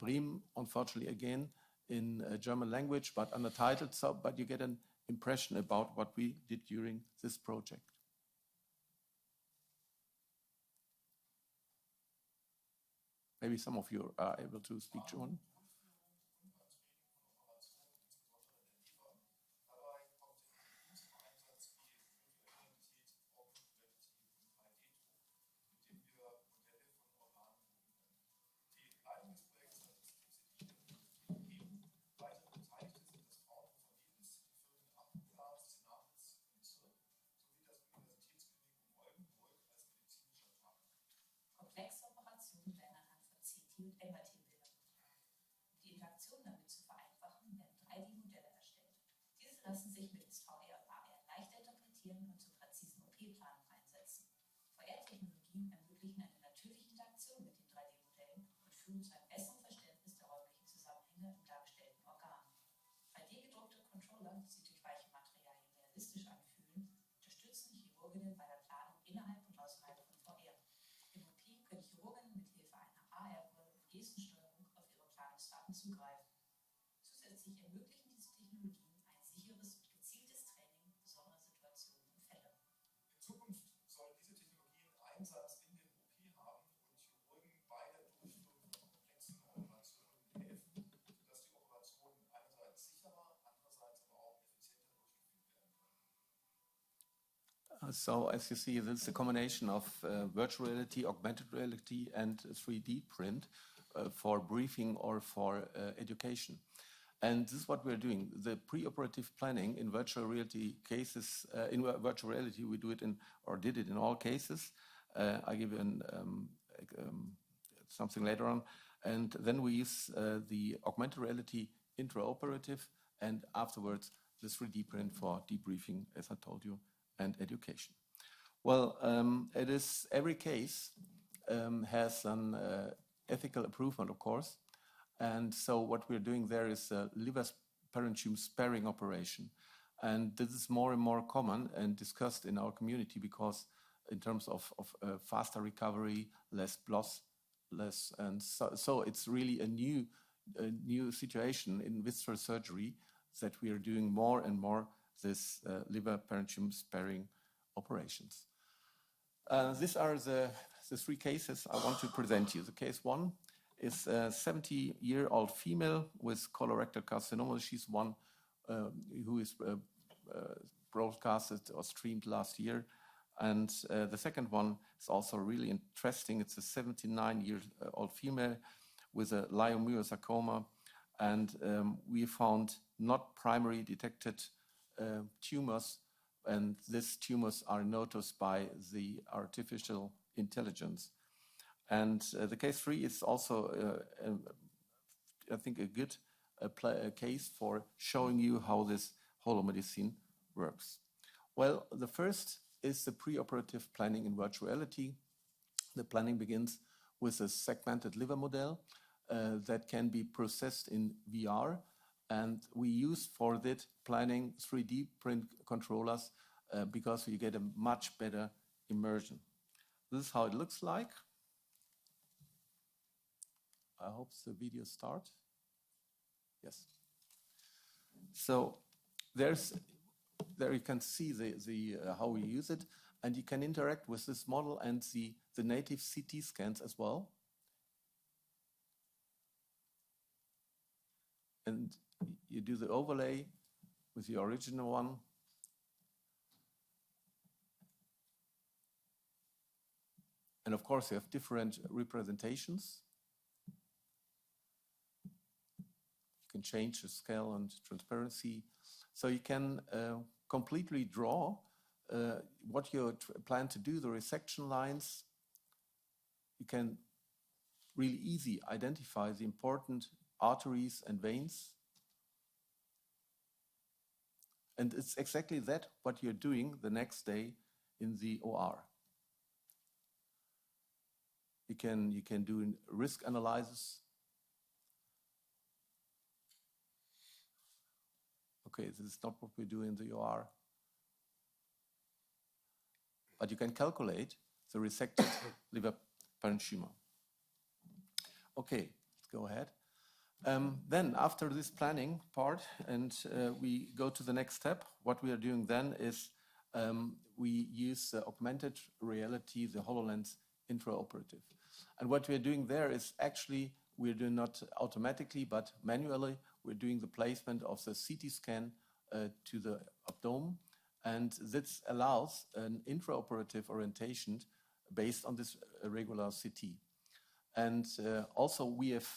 Bremen, unfortunately again in German language, but undertitled, so, but you get an impression about what we did during this project. Maybe some of you are able to speak German. Komplexe Operationen werden anhand von CT und MRT-Bildern durchgeführt. Um die Interaktion damit zu vereinfachen, werden 3D-Modelle erstellt. Diese lassen sich mittels VR und AR leicht interpretieren und zur präzisen OP-Planung einsetzen. VR-Technologien ermöglichen eine natürliche Interaktion mit den 3D-Modellen und führen zu einem besseren Verständnis der räumlichen Zusammenhänge im dargestellten Organ. 3D-gedruckte Controller, die sich durch weiche Materialien realistisch anfühlen, unterstützen Chirurginnen bei der Planung innerhalb und außerhalb von VR. Im OP können Chirurginnen mit Hilfe einer AR-Brille und Gestensteuerung auf ihre Planungsdaten zugreifen. Zusätzlich ermöglichen diese Technologien ein sicheres und gezieltes Training besonderer Situationen und Fälle. In Zukunft sollen diese Technologien Einsatz in den OP haben und Chirurgen bei der Durchführung von komplexen Operationen helfen, sodass die Operationen einerseits sicherer, andererseits aber auch effizienter durchgeführt werden können. So as you see, this is a combination of virtual reality, augmented reality, and 3D print for briefing or for education. And this is what we're doing. The preoperative planning in virtual reality cases, in virtual reality, we do it in, or did it in all cases. I give you something later on. And then we use the augmented reality intraoperative, and afterwards the 3D print for debriefing, as I told you, and education. Well, it is every case has an ethical improvement, of course. And so what we're doing there is a liver parenchyma sparing operation. And this is more and more common and discussed in our community because in terms of faster recovery, less loss, less, and so it's really a new situation in visceral surgery that we are doing more and more this liver parenchyma sparing operations. These are the three cases I want to present you. The case one is a 70-year-old female with colorectal carcinoma. She's one who is broadcasted or streamed last year. And the second one is also really interesting. It's a 79-year-old female with a leiomyosarcoma. And we found not primary detected tumors, and these tumors are noticed by the artificial intelligence. And the case 3 is also, I think, a good case for showing you how this holomedicine works? Well, the first is the preoperative planning in virtual reality. The planning begins with a segmented liver model that can be processed in VR. And we use for that planning 3D print controllers because you get a much better immersion. This is how it looks like. I hope the video starts. Yes. So there you can see how we use it, and you can interact with this model and the native CT scans as well. And you do the overlay with the original one. And of course, you have different representations. You can change the scale and transparency. So you can completely draw what you plan to do, the resection lines. You can really easy identify the important arteries and veins. And it's exactly that what you're doing the next day in the OR. You can do risk analysis. Okay, this is not what we do in the OR. But you can calculate the resected liver parenchyma. Okay, let's go ahead. Then after this planning part, and we go to the next step, what we are doing then is we use augmented reality, the HoloLens intraoperative. And what we are doing there is actually, we're doing not automatically, but manually, we're doing the placement of the CT scan to the abdomen. And this allows an intraoperative orientation based on this regular CT. And also we have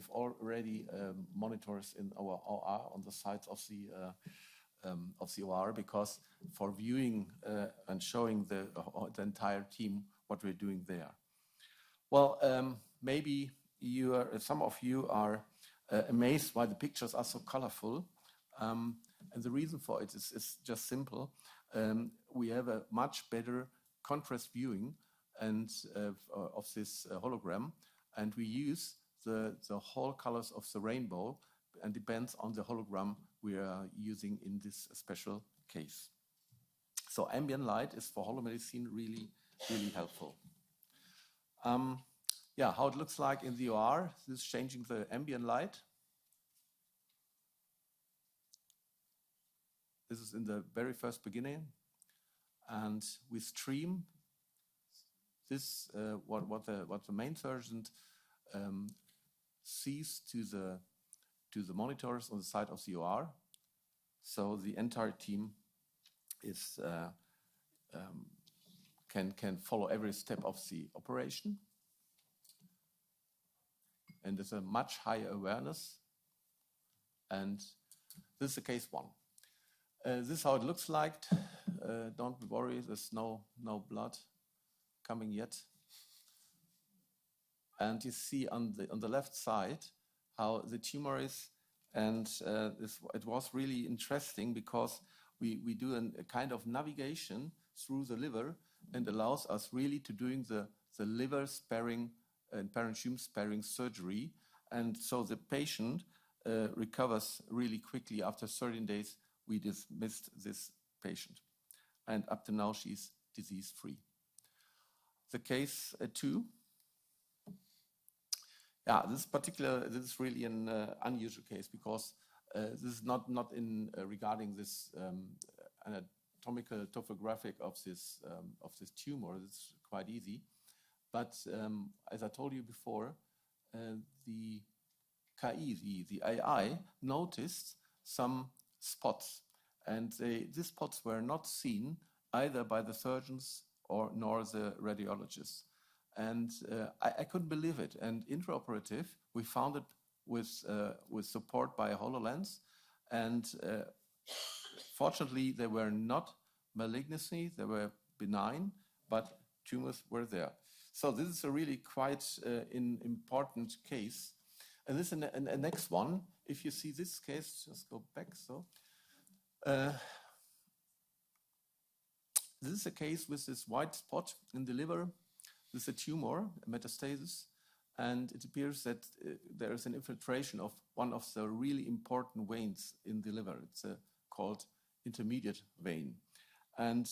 already monitors in our OR on the sides of the OR, because for viewing and showing the entire team what we're doing there. Well, maybe some of you are amazed why the pictures are so colorful. And the reason for it is just simple. We have a much better contrast viewing and of this hologram, and we use the whole colors of the rainbow, and depends on the hologram we are using in this special case. So ambient light is for holomedicine really, really helpful. Yeah, how it looks like in the OR. This is changing the ambient light. This is in the very first beginning, and we stream this what the main surgeon sees to the monitors on the side of the OR. So the entire team is can follow every step of the operation, and there's a much higher awareness. And this is the case one. This is how it looks like. Don't worry, there's no blood coming yet. And you see on the left side how the tumor is, and it was really interesting because we do a kind of navigation through the liver, and allows us really to doing the liver sparing and parenchyma sparing surgery, and so the patient recovers really quickly. After 13 days, we dismissed this patient, and up to now she's disease-free. The case 2. Yeah, this is really an unusual case, because this is not in regarding this anatomical topographic of this tumor. It's quite easy, but as I told you before, the KI, the AI, noticed some spots, and these spots were not seen either by the surgeons nor the radiologists. And I couldn't believe it. And intraoperative, we found it with support by a HoloLens. And fortunately, they were not malignancy, they were benign, but tumors were there. So this is a really quite important case. And this is the next one. If you see this case, just go back. So this is a case with this white spot in the liver. This is a tumor, a metastasis, and it appears that there is an infiltration of one of the really important veins in the liver. It's called intermediate vein. And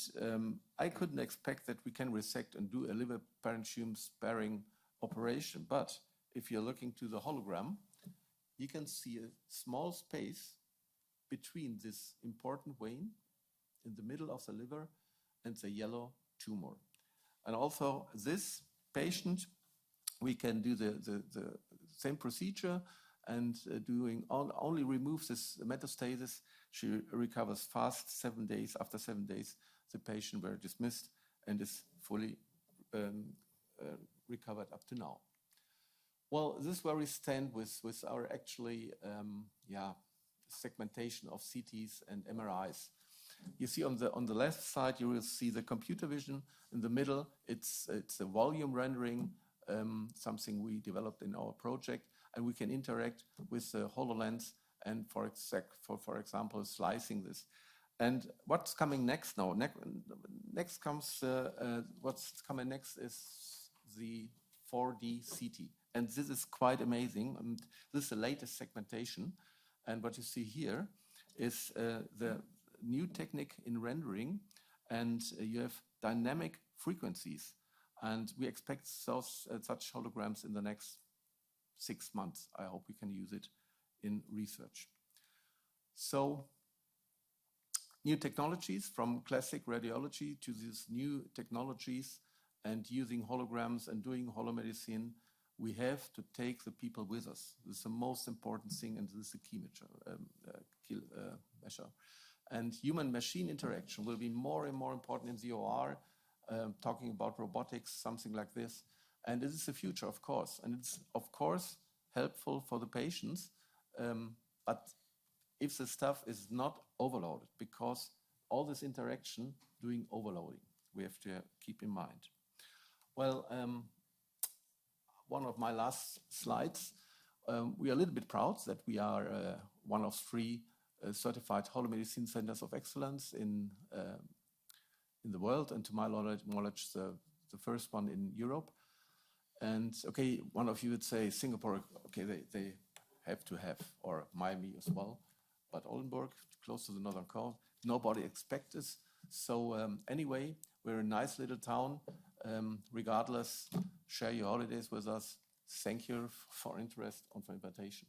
I couldn't expect that we can resect and do a liver parenchyma sparing operation. But if you're looking to the hologram, you can see a small space between this important vein in the middle of the liver and the yellow tumor. And also this patient, we can do the same procedure and only remove this metastasis. She recovers fast. 7 days. After 7 days, the patient were dismissed and is fully recovered up to now. Well, this is where we stand with our actually segmentation of CTs and MRIs. You see on the left side, you will see the computer vision. In the middle, it's a volume rendering, something we developed in our project, and we can interact with the HoloLens and for example, slicing this. And what's coming next now? What's coming next is the 4D CT. And this is quite amazing. And this is the latest segmentation. And what you see here is the new technique in rendering, and you have dynamic frequencies. And we expect such holograms in the next 6 months. I hope we can use it in research. So, new technologies from classic radiology to these new technologies and using holograms and doing holomedicine, we have to take the people with us. This is the most important thing, and this is a key measure. And human-machine interaction will be more and more important in the OR, talking about robotics, something like this. And this is the future, of course. And it's, of course, helpful for the patients, but if the stuff is not overloaded, because all this interaction doing overloading, we have to keep in mind. Well, one of my last slides, we are a little bit proud that we are one of 3 certified holomedicine centers of excellence in the world, and to my knowledge, the first one in Europe. And okay, one of you would say Singapore, okay, they have to have, or Miami as well, but Oldenburg, close to the Northern Cone, nobody expects this. So anyway, we're a nice little town. Regardless, share your holidays with us. Thank you for interest and for invitation.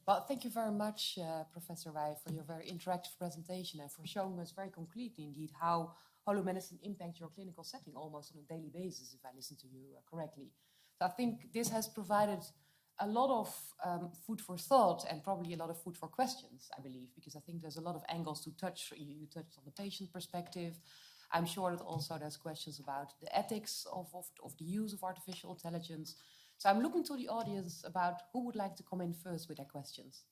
Well, thank you very much, Professor Wij, for your very interactive presentation and for showing us very concretely, indeed, how holomedicine impacts your clinical setting almost on a daily basis, if I listen to you correctly. So I think this has provided a lot of food for thought and probably a lot of food for questions, I believe, because I think there's a lot of angles to touch. You touched on the patient perspective. I'm sure that also there's questions about the ethics of the use of artificial intelligence. So I'm looking to the audience about who would like to come in first with their questions.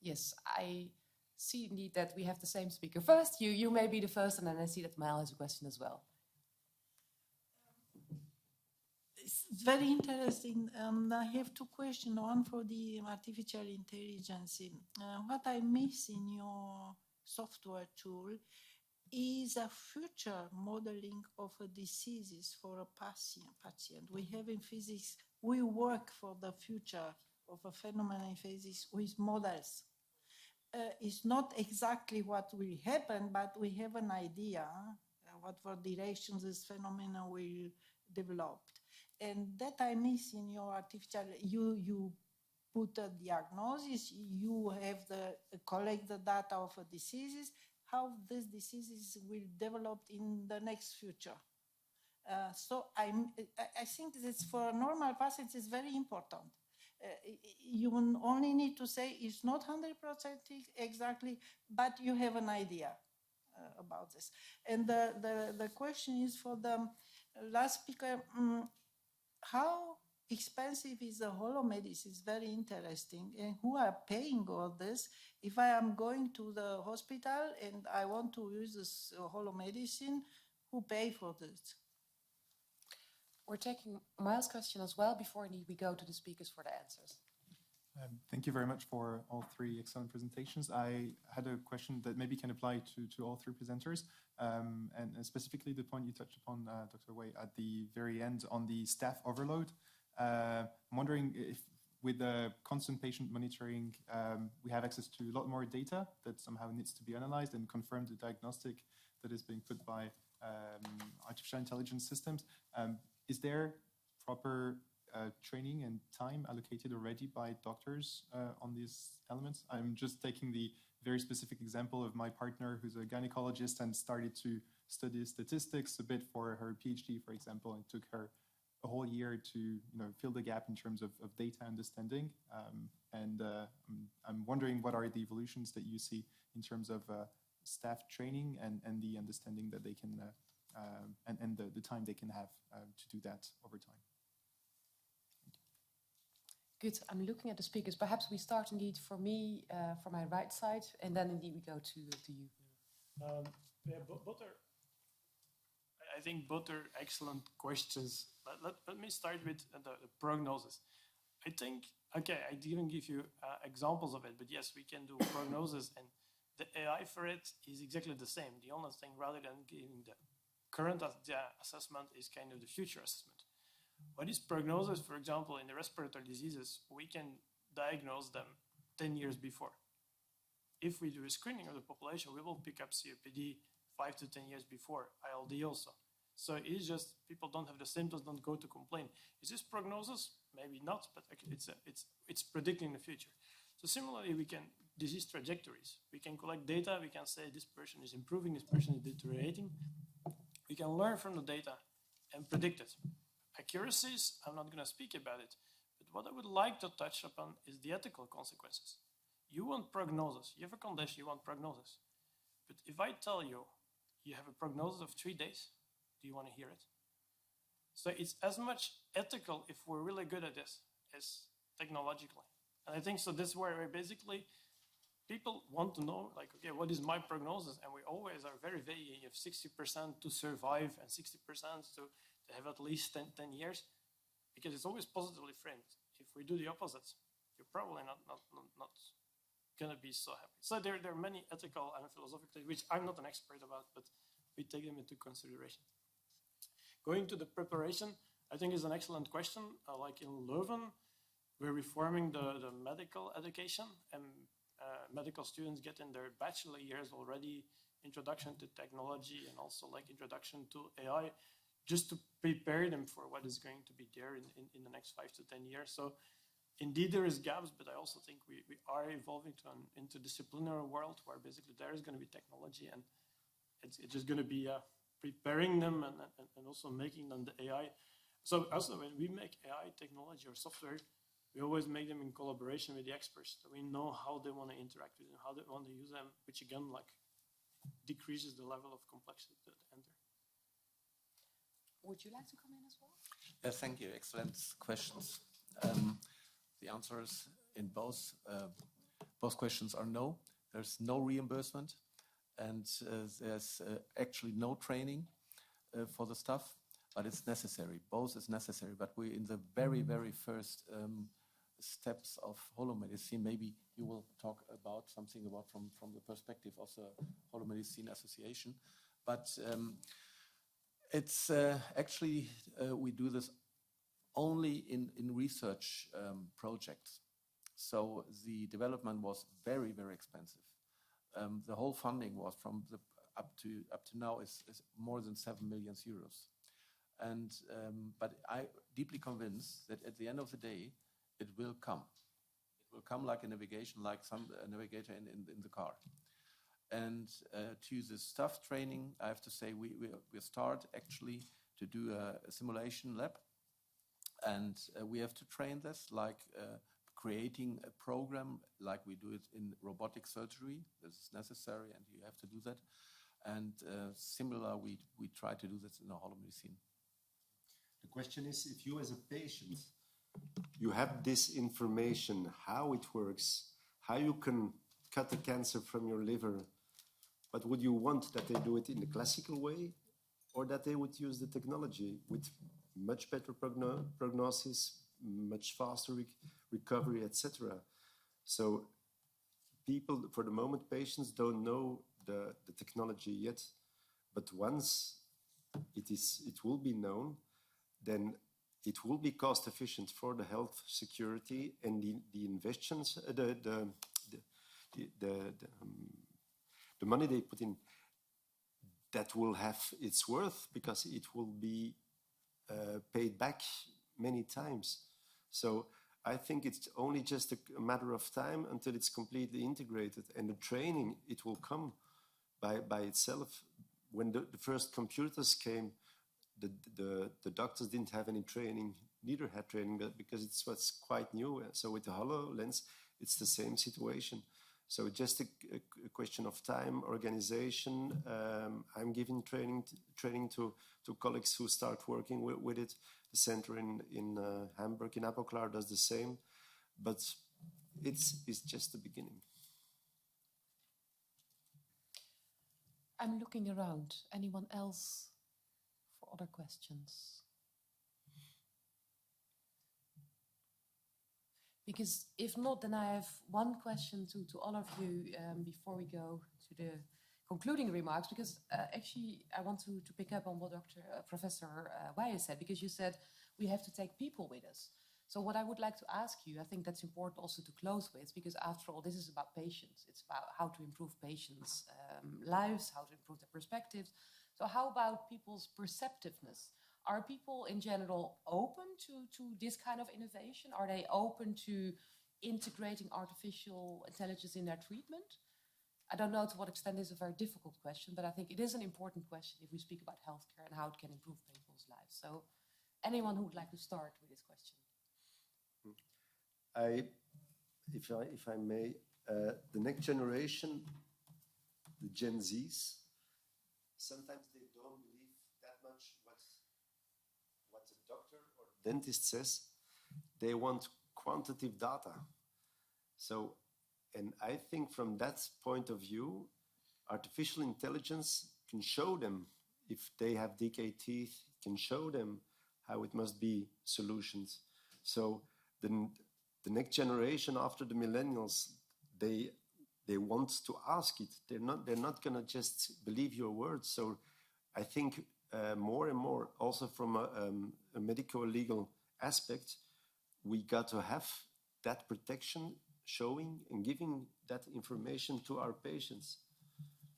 Yes, I see indeed that we have the same speaker first. You may be the first, and then I see that Mael has a question as well. It's very interesting. I have 2 questions. One for the artificial intelligence. What I miss in your software tool is a future modeling of a diseases for a patient. We have in physics, we work for the future of a phenomenon in physics with models. It's not exactly what will happen, but we have an idea what for directions this phenomenon will develop. And that I miss in your artificial, you put a diagnosis, you have collect the data of a diseases, how these diseases will develop in the next future. So I think that for normal patients is very important. You only need to say it's not 100% exactly, but you have an idea about this. And the question is for the last speaker, how expensive is the holomedicine? It's very interesting. And who are paying all this? If I am going to the hospital and I want to use this holomedicine, who pay for this? We're taking Miles' question as well before we go to the speakers for the answers. Thank you very much for all three excellent presentations. I had a question that maybe can apply to all three presenters, and specifically the point you touched upon, Dr. Wei, at the very end on the staff overload. I'm wondering if with the constant patient monitoring, we have access to a lot more data that somehow needs to be analyzed and confirm the diagnostic that is being put by artificial intelligence systems. Is there proper training and time allocated already by doctors on these elements? I'm just taking the very specific example of my partner who's a gynecologist and started to study statistics a bit for her PhD, for example. It took her a whole year to fill the gap in terms of data understanding. I'm wondering what are the evolutions that you see in terms of staff training and the understanding that they can, and the time they can have to do that over time. Good. I'm looking at the speakers. Perhaps we start indeed for me, for my right side, and then indeed we go to you. I think both are excellent questions. Let me start with the prognosis. I think, okay, I didn't give you examples of it, but yes, we can do prognosis, and the AI for it is exactly the same. The only thing, rather than giving the current assessment, is kind of the future assessment. What is prognosis? For example, in the respiratory diseases, we can diagnose them 10 years before. If we do a screening of the population, we will pick up COPD 5 to 10 years before, ILD also. So it's just people don't have the symptoms, don't go to complain. Is this prognosis? Maybe not, but it's predicting the future. So similarly, we can disease trajectories. We can collect data. We can say this person is improving, this person is deteriorating. We can learn from the data and predict it. Accuracies, I'm not going to speak about it, but what I would like to touch upon is the ethical consequences. You want prognosis. You have a condition, you want prognosis. But if I tell you, you have a prognosis of 3 days, do you want to hear it? So it's as much ethical if we're really good at this as technologically. And I think so this is where basically people want to know, like, okay, what is my prognosis? And we always are very vague. You have 60% to survive and 60% to have at least 10 years, because it's always positively framed. If we do the opposite, you're probably not going to be so happy. So there are many ethical and philosophical, which I'm not an expert about, but we take them into consideration. Going to the preparation, I think is an excellent question. Like in Leuven, we're reforming the medical education, and medical students get in their bachelor years already introduction to technology and also like introduction to AI, just to prepare them for what is going to be there in the next 5 to 10 years. So indeed there is gaps, but I also think we are evolving to an interdisciplinary world where basically there is going to be technology, and it's just going to be preparing them and also making them the AI. So also when we make AI technology or software, we always make them in collaboration with the experts, so we know how they want to interact with them, how they want to use them, which again like decreases the level of complexity to enter. Would you like to come in as well? Yes, thank you. Excellent questions. The answers in both questions are no. There's no reimbursement, and there's actually no training for the staff, but it's necessary. Both is necessary, but we're in the very, very first steps of holomedicine. Maybe you will talk about something about from the perspective of the Holomedicine Association, but it's actually, we do this only in research projects. So the development was very, very expensive. The whole funding was from up to now is more than 7 million euros. And but I deeply convinced that at the end of the day, it will come. It will come like a navigation, like a navigator in the car. And to the staff training, I have to say we start actually to do a simulation lab, and we have to train this like creating a program like we do it in robotic surgery. This is necessary, and you have to do that. And similar, we try to do this in a holomedicine. The question is, if you as a patient, you have this information, how it works, how you can cut the cancer from your liver, but would you want that they do it in the classical way, or that they would use the technology with much better prognosis, much faster recovery, etc. So people, for the moment, patients don't know the technology yet, but once it will be known, then it will be cost efficient for the health security, and the investments, the money they put in, that will have its worth, because it will be paid back many times. So I think it's only just a matter of time until it's completely integrated, and the training, it will come by itself. When the first computers came, the doctors didn't have any training, neither had training, because it was quite new. So with the HoloLens, it's the same situation. So just a question of time, organization. I'm giving training to colleagues who start working with it. The center in Hamburg, in Apoklar, does the same. But it's just the beginning. I'm looking around. Anyone else for other questions? Because if not, then I have one question to all of you before we go to the concluding remarks, because actually I want to pick up on what Professor Weijer said, because you said we have to take people with us. So what I would like to ask you, I think that's important also to close with, because after all, this is about patients. It's about how to improve patients' lives, how to improve their perspectives. So how about people's perceptiveness? Are people in general open to this kind of innovation? Are they open to integrating artificial intelligence in their treatment? I don't know to what extent this is a very difficult question, but I think it is an important question if we speak about healthcare and how it can improve people's lives. So anyone who would like to start with this question? If I may, the next generation, the Gen Zs, sometimes they don't believe that much what the doctor or dentist says. They want quantitative data. So, and I think from that point of view, artificial intelligence can show them, if they have decayed teeth, can show them how it must be solutions. So the next generation after the millennials, they want to ask it. They're not gonna just believe your words. So I think more and more, also from a medical legal aspect, we got to have that protection, showing and giving that information to our patients.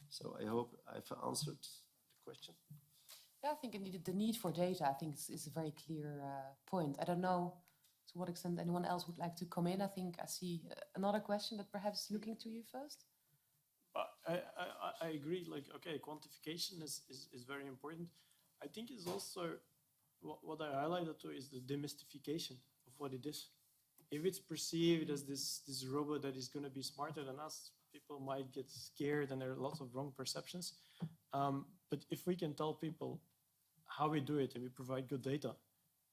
So I hope I've answered the question. Yeah, I think indeed the need for data, I think, is a very clear point. I don't know to what extent anyone else would like to come in. I think I see another question, but perhaps looking to you first. I agree. Like, okay, quantification is very important. I think it's also what I highlighted to is the demystification of what it is. If it's perceived as this robot that is going to be smarter than us, people might get scared, and there are lots of wrong perceptions. But if we can tell people how we do it, and we provide good data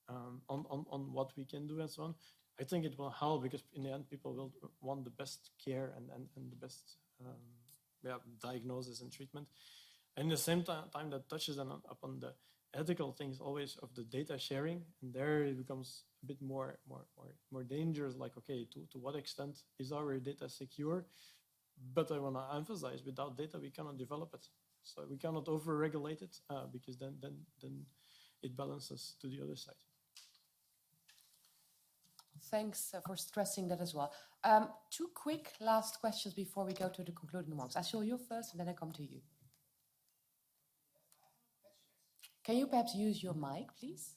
on what we can do and so on, I think it will help, because in the end, people will want the best care and the best diagnosis and treatment. And at the same time, that touches upon the ethical things always of the data sharing, and there it becomes a bit more dangerous. Like, okay, to what extent is our data secure? But I want to emphasize, without data, we cannot develop it. So we cannot over-regulate it, because then it balances to the other side. Thanks for stressing that as well. 2 quick last questions before we go to the concluding remarks. I show you first, and then I come to you. Can you perhaps use your mic, please?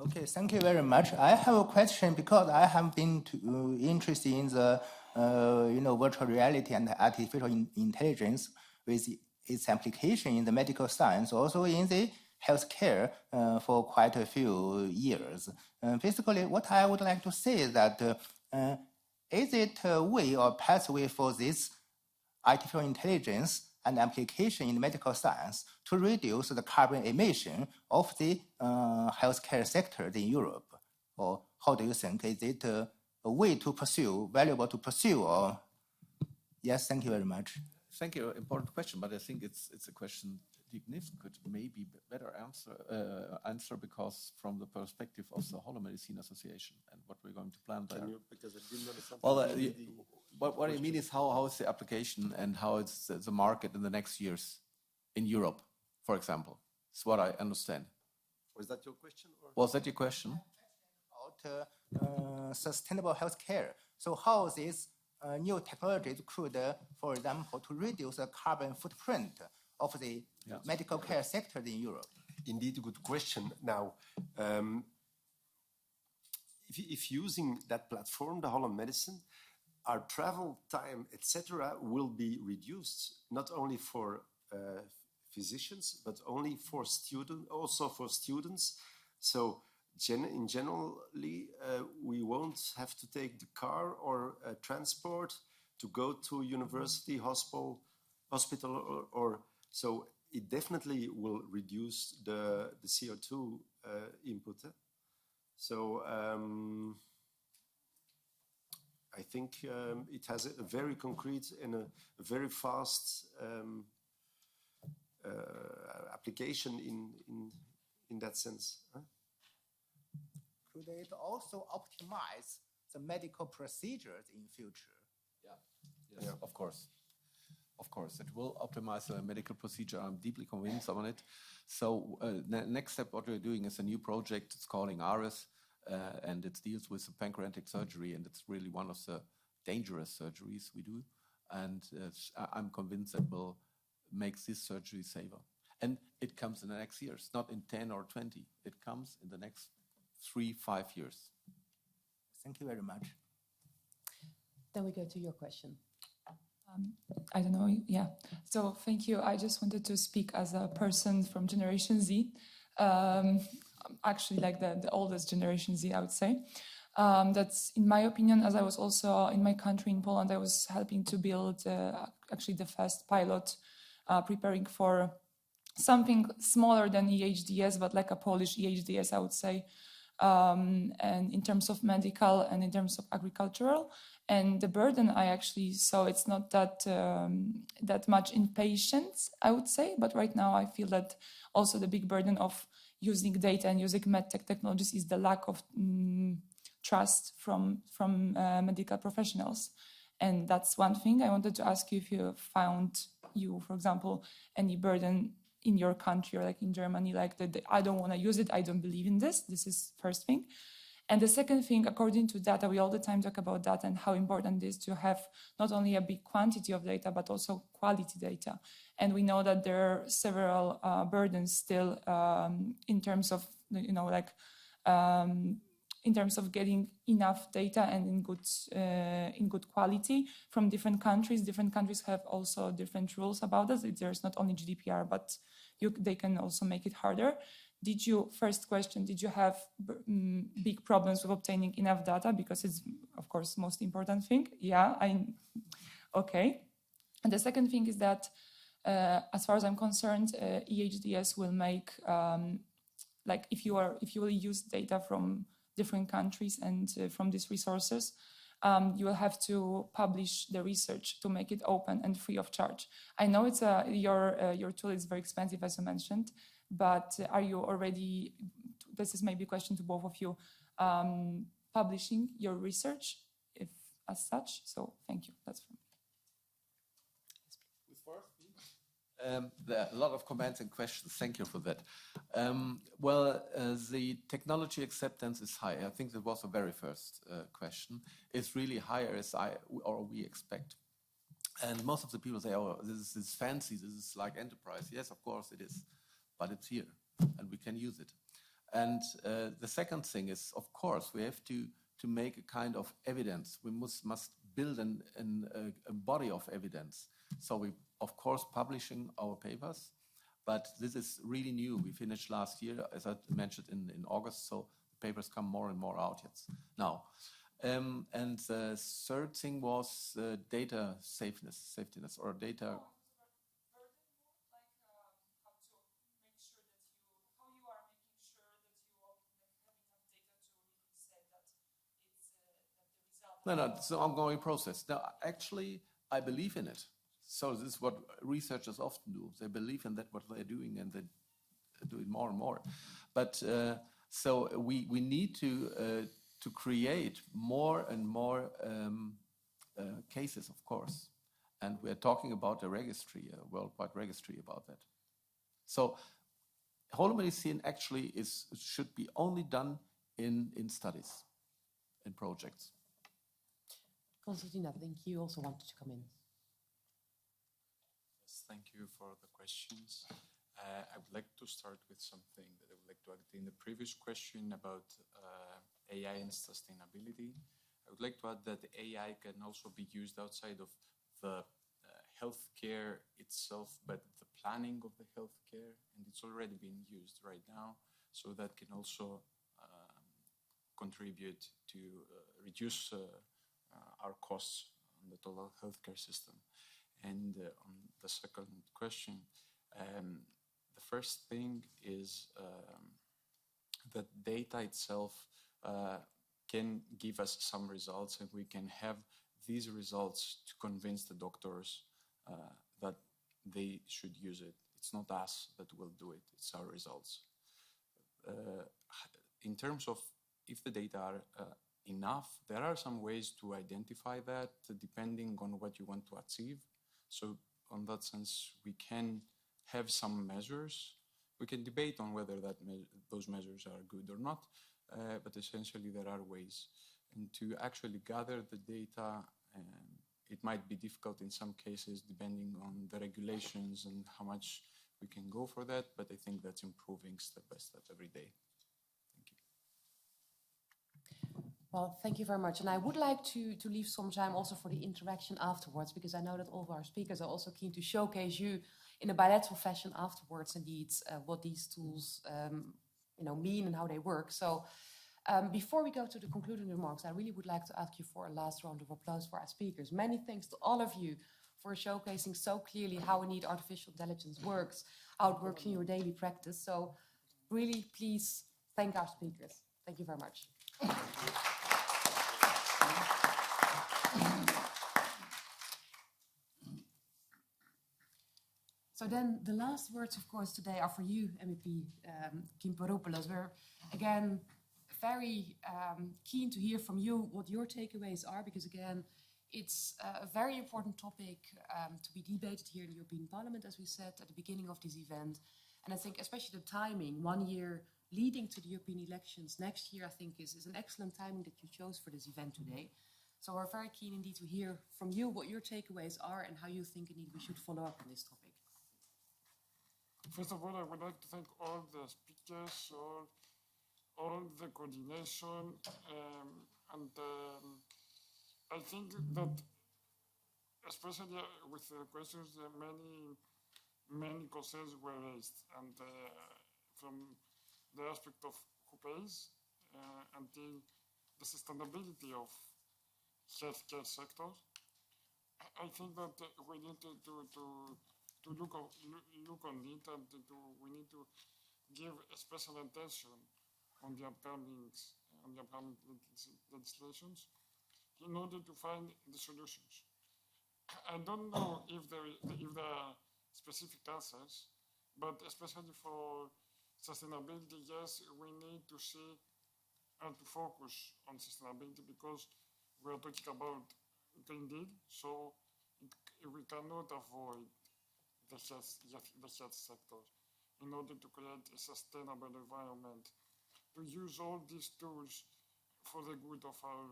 Okay, thank you very much. I have a question, because I have been interested in the virtual reality and artificial intelligence with its application in the medical science, also in the healthcare for quite a few years. Basically, what I would like to say is that is it a way or pathway for this artificial intelligence and application in medical science to reduce the carbon emission of the healthcare sector in Europe? Or how do you think? Is it a way to pursue, valuable to pursue? Or yes, thank you very much. Thank you. Important question, but I think it's a question Knif could maybe better answer because from the perspective of the Holomedicine Association and what we're going to plan there. Because I didn't understand. Well, what I mean is how is the application and how is the market in the next years in Europe, for example. That's what I understand. Was that your question? Or? Was that your question? About sustainable healthcare. So how this new technologies could, for example, to reduce the carbon footprint of the medical care sector in Europe? Indeed, a good question. Now, if using that platform, the Holomedicine, our travel time, etc., will be reduced, not only for physicians, but only for also for students. So in generally, we won't have to take the car or transport to go to university, hospital, or so it definitely will reduce the CO2 input. So I think it has a very concrete and a very fast application in that sense. Could it also optimize the medical procedures in future? Yes, of course. Of course, it will optimize the medical procedure. I'm deeply convinced on it. So next step, what we're doing is a new project. It's called ARIS, and it deals with pancreatic surgery, and it's really one of the dangerous surgeries we do. And I'm convinced that will make this surgery safer. And it comes in the next years, not in 10 or 20. It comes in the next 3-5 years. Thank you very much. Then we go to your question. I don't know, yeah. So thank you. I just wanted to speak as a person from Generation Z, actually like the oldest Generation Z, I would say. That's, in my opinion, as I was also in my country, in Poland, I was helping to build actually the first pilot, preparing for something smaller than EHDS, but like a Polish EHDS, I would say, and in terms of medical and in terms of agricultural. And the burden I actually saw, it's not that that much in patients, I would say, but right now I feel that also the big burden of using data and using medtech technologies is the lack of trust from medical professionals. And that's one thing. I wanted to ask you if you found, for example, any burden in your country or like in Germany, like that I don't want to use it, I don't believe in this. This is first thing. And the second thing, according to data, we all the time talk about data and how important it is to have not only a big quantity of data, but also quality data. And we know that there are several burdens still in terms of, in terms of getting enough data and in good quality from different countries. Different countries have also different rules about this. There's not only GDPR, but they can also make it harder. First question, did you have big problems with obtaining enough data? Because it's, of course, most important thing. Yeah, okay. And the second thing is that, as far as I'm concerned, EHDS will make, like if you will use data from different countries and from these resources, you will have to publish the research to make it open and free of charge. I know it's your tool is very expensive, as you mentioned, but are you already, this is maybe a question to both of you, publishing your research if as such? So thank you, that's from me. There are a lot of comments and questions. Thank you for that. The technology acceptance is high. I think that was the very first question. It's really higher as we expect. And most of the people say, oh, this is fancy, this is like enterprise. Yes, of course it is, but it's here and we can use it. And the second thing is, of course, we have to make a kind of evidence. We must build a body of evidence. So we, of course, publishing our papers, but this is really new. We finished last year, as I mentioned, in August, so the papers come more and more out now. And the third thing was data safetiness or data. No, it's an ongoing process. Now, actually, I believe in it. So this is what researchers often do. They believe in that what they're doing, and they do it more and more. But so we need to create more and more cases, of course. And we're talking about a registry, a worldwide registry about that. So holomedicine actually should be only done in studies, in projects. Konstantin, I think you also wanted to come in. Yes, thank you for the questions. I would like to start with something that I would like to add in the previous question about AI and sustainability. I would like to add that AI can also be used outside of the healthcare itself, but the planning of the healthcare, and it's already being used right now, so that can also contribute to reduce our costs on the total healthcare system. And on the second question, the first thing is that data itself can give us some results, and we can have these results to convince the doctors that they should use it. It's not us that will do it, it's our results. In terms of if the data are enough, there are some ways to identify that depending on what you want to achieve. So on that sense, we can have some measures. We can debate on whether those measures are good or not, but essentially there are ways. And to actually gather the data, it might be difficult in some cases depending on the regulations and how much we can go for that, but I think that's improving step by step every day. Thank you. Well, thank you very much. And I would like to leave some time also for the interaction afterwards, because I know that all of our speakers are also keen to showcase you in a bilateral fashion afterwards, indeed, what these tools mean and how they work. So before we go to the concluding remarks, I really would like to ask you for a last round of applause for our speakers. Many thanks to all of you for showcasing so clearly how indeed artificial intelligence works, how it works in your daily practice. So really, please thank our speakers. Thank you very much. So then the last words, of course, today are for you, MEP Kimpouropoulos. We're, again, very keen to hear from you what your takeaways are, because, again, it's a very important topic to be debated here in the European Parliament, as we said at the beginning of this event. And I think especially the timing, 1 year leading to the European elections next year, I think is an excellent timing that you chose for this event today. So we're very keen indeed to hear from you what your takeaways are and how you think indeed we should follow up on this topic. First of all, I would like to thank all the speakers, all the coordination, and I think that, especially with the questions, many concerns were raised, and from the aspect of who pays until the sustainability of healthcare sector. I think that we need to look on it, and we need to give a special attention on the upcoming legislations in order to find the solutions. I don't know if there are specific answers, but especially for sustainability, yes, we need to see and to focus on sustainability, because we are talking about Green Deal, so we cannot avoid the health sector in order to create a sustainable environment, to use all these tools for the good of our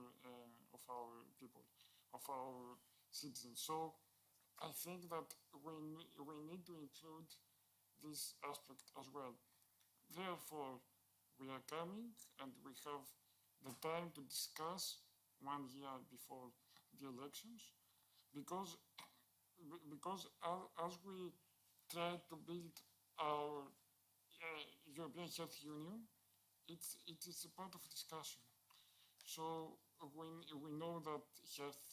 people, of our citizens. So I think that we need to include this aspect as well. Therefore, we are coming and we have the time to discuss 1 year before the elections, because as we try to build our European Health Union, it is a part of discussion. So we know that health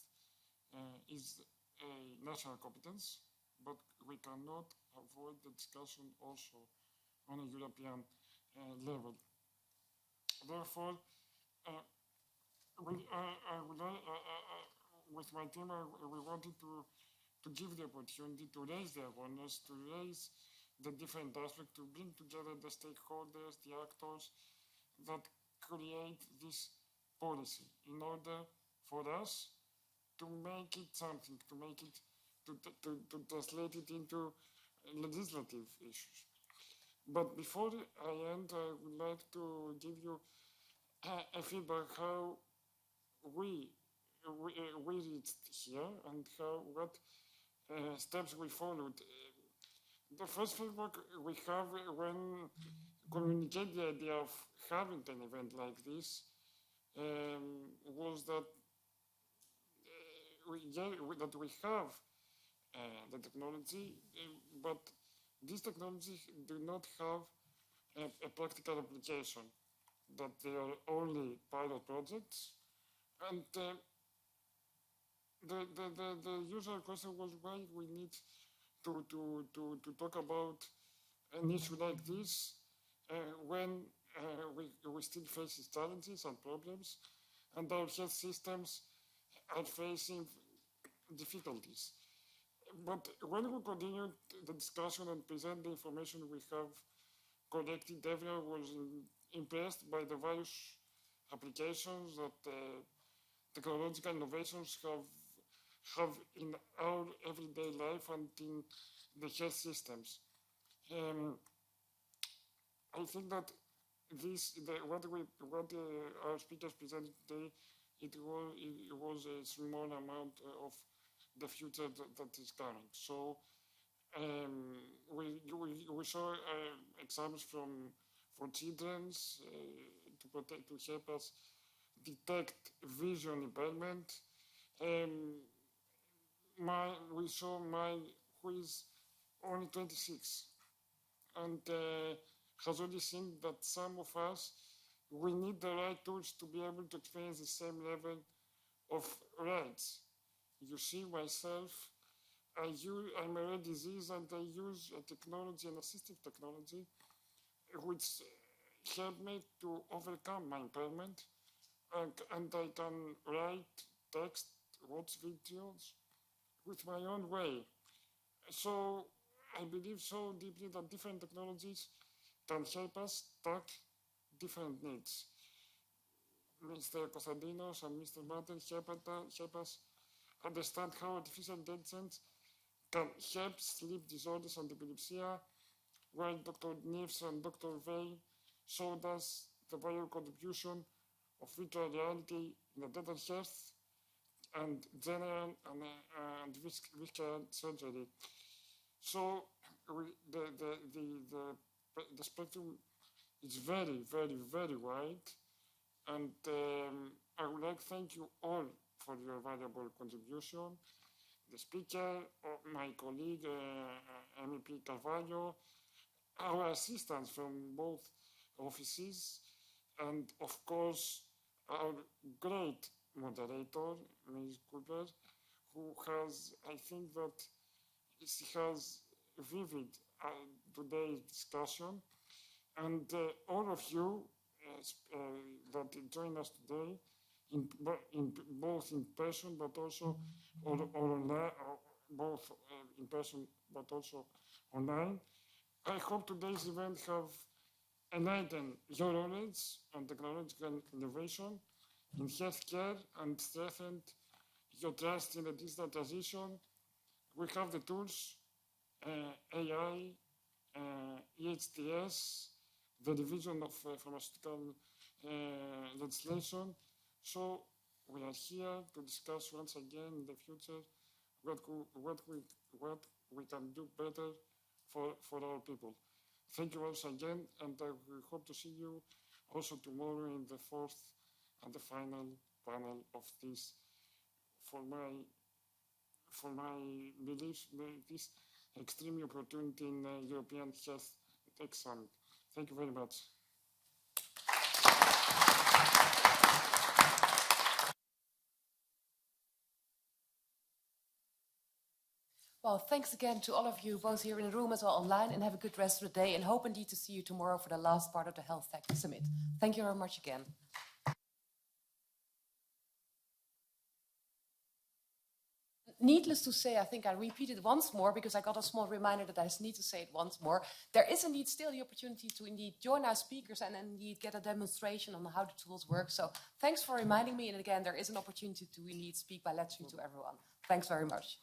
is a national competence, but we cannot avoid the discussion also on a European level. Therefore, with my team, we wanted to to give the opportunity to raise the awareness, to raise the different aspects, to bring together the stakeholders, the actors that create this policy in order for us to make it something, to make it, to translate it into legislative issues. But before I end, I would like to give you a feedback how we reached here and what steps we followed. The first feedback we have when communicate the idea of having an event like this was that we have the technology, but these technologies do not have a practical application, that they are only pilot projects. And the usual question was why we need to talk about an issue like this when we still face challenges and problems, and our health systems are facing difficulties. But when we continued the discussion and present the information we have collected, everyone was impressed by the various applications that technological innovations have in our everyday life and in the health systems. I think that what our speakers presented today, it was a small amount of the future that is coming. So we saw examples for children to help us detect vision impairment. We saw mine, who is only 26, and has already seen that some of us, we need the right tools to be able to experience the same level of rights. You see, myself, I'm a rare disease, and I use a technology, an assistive technology, which helped me to overcome my impairment, and I can write text, watch videos with my own way. So I believe so deeply that different technologies can help us tackle different needs. Mr. Konstantinos and Mr. Martin help us understand how artificial intelligence can help sleep disorders and epilepsy, while Dr. Neves and Dr. Vey showed us the valuable contribution of virtual reality in the dental health and general and visceral surgery. So the spectrum is very, very, very wide, and I would like to thank you all for your valuable contribution. The speaker, my colleague, MEP Carvalho, our assistants from both offices, and of course, our great moderator, Ms. Cooper, who has, I think that she has vivid today's discussion, and all of you that join us today, both in person, but also online, both in person, but also online. I hope today's event have enlightened your knowledge on technological innovation in healthcare and strengthened your trust in the digital transition. We have the tools, AI, EHTS, the revision of pharmaceutical legislation. So we are here to discuss once again in the future what we can do better for our people. Thank you once again, and I hope to see you also tomorrow in the fourth and the final panel of this, for my beliefs, this extremely opportunity in European Health Tech Summit. Thank you very much. Well, thanks again to all of you, both here in the room as well online, and have a good rest of the day, and hope indeed to see you tomorrow for the last part of the Health Tech Summit. Thank you very much again. needless to say, I think I repeat it once more because I got a small reminder that I need to say it once more. There is indeed still the opportunity to indeed join our speakers and indeed get a demonstration on how the tools work. So thanks for reminding me. And again, there is an opportunity to indeed speak bilaterally to everyone. Thanks very much.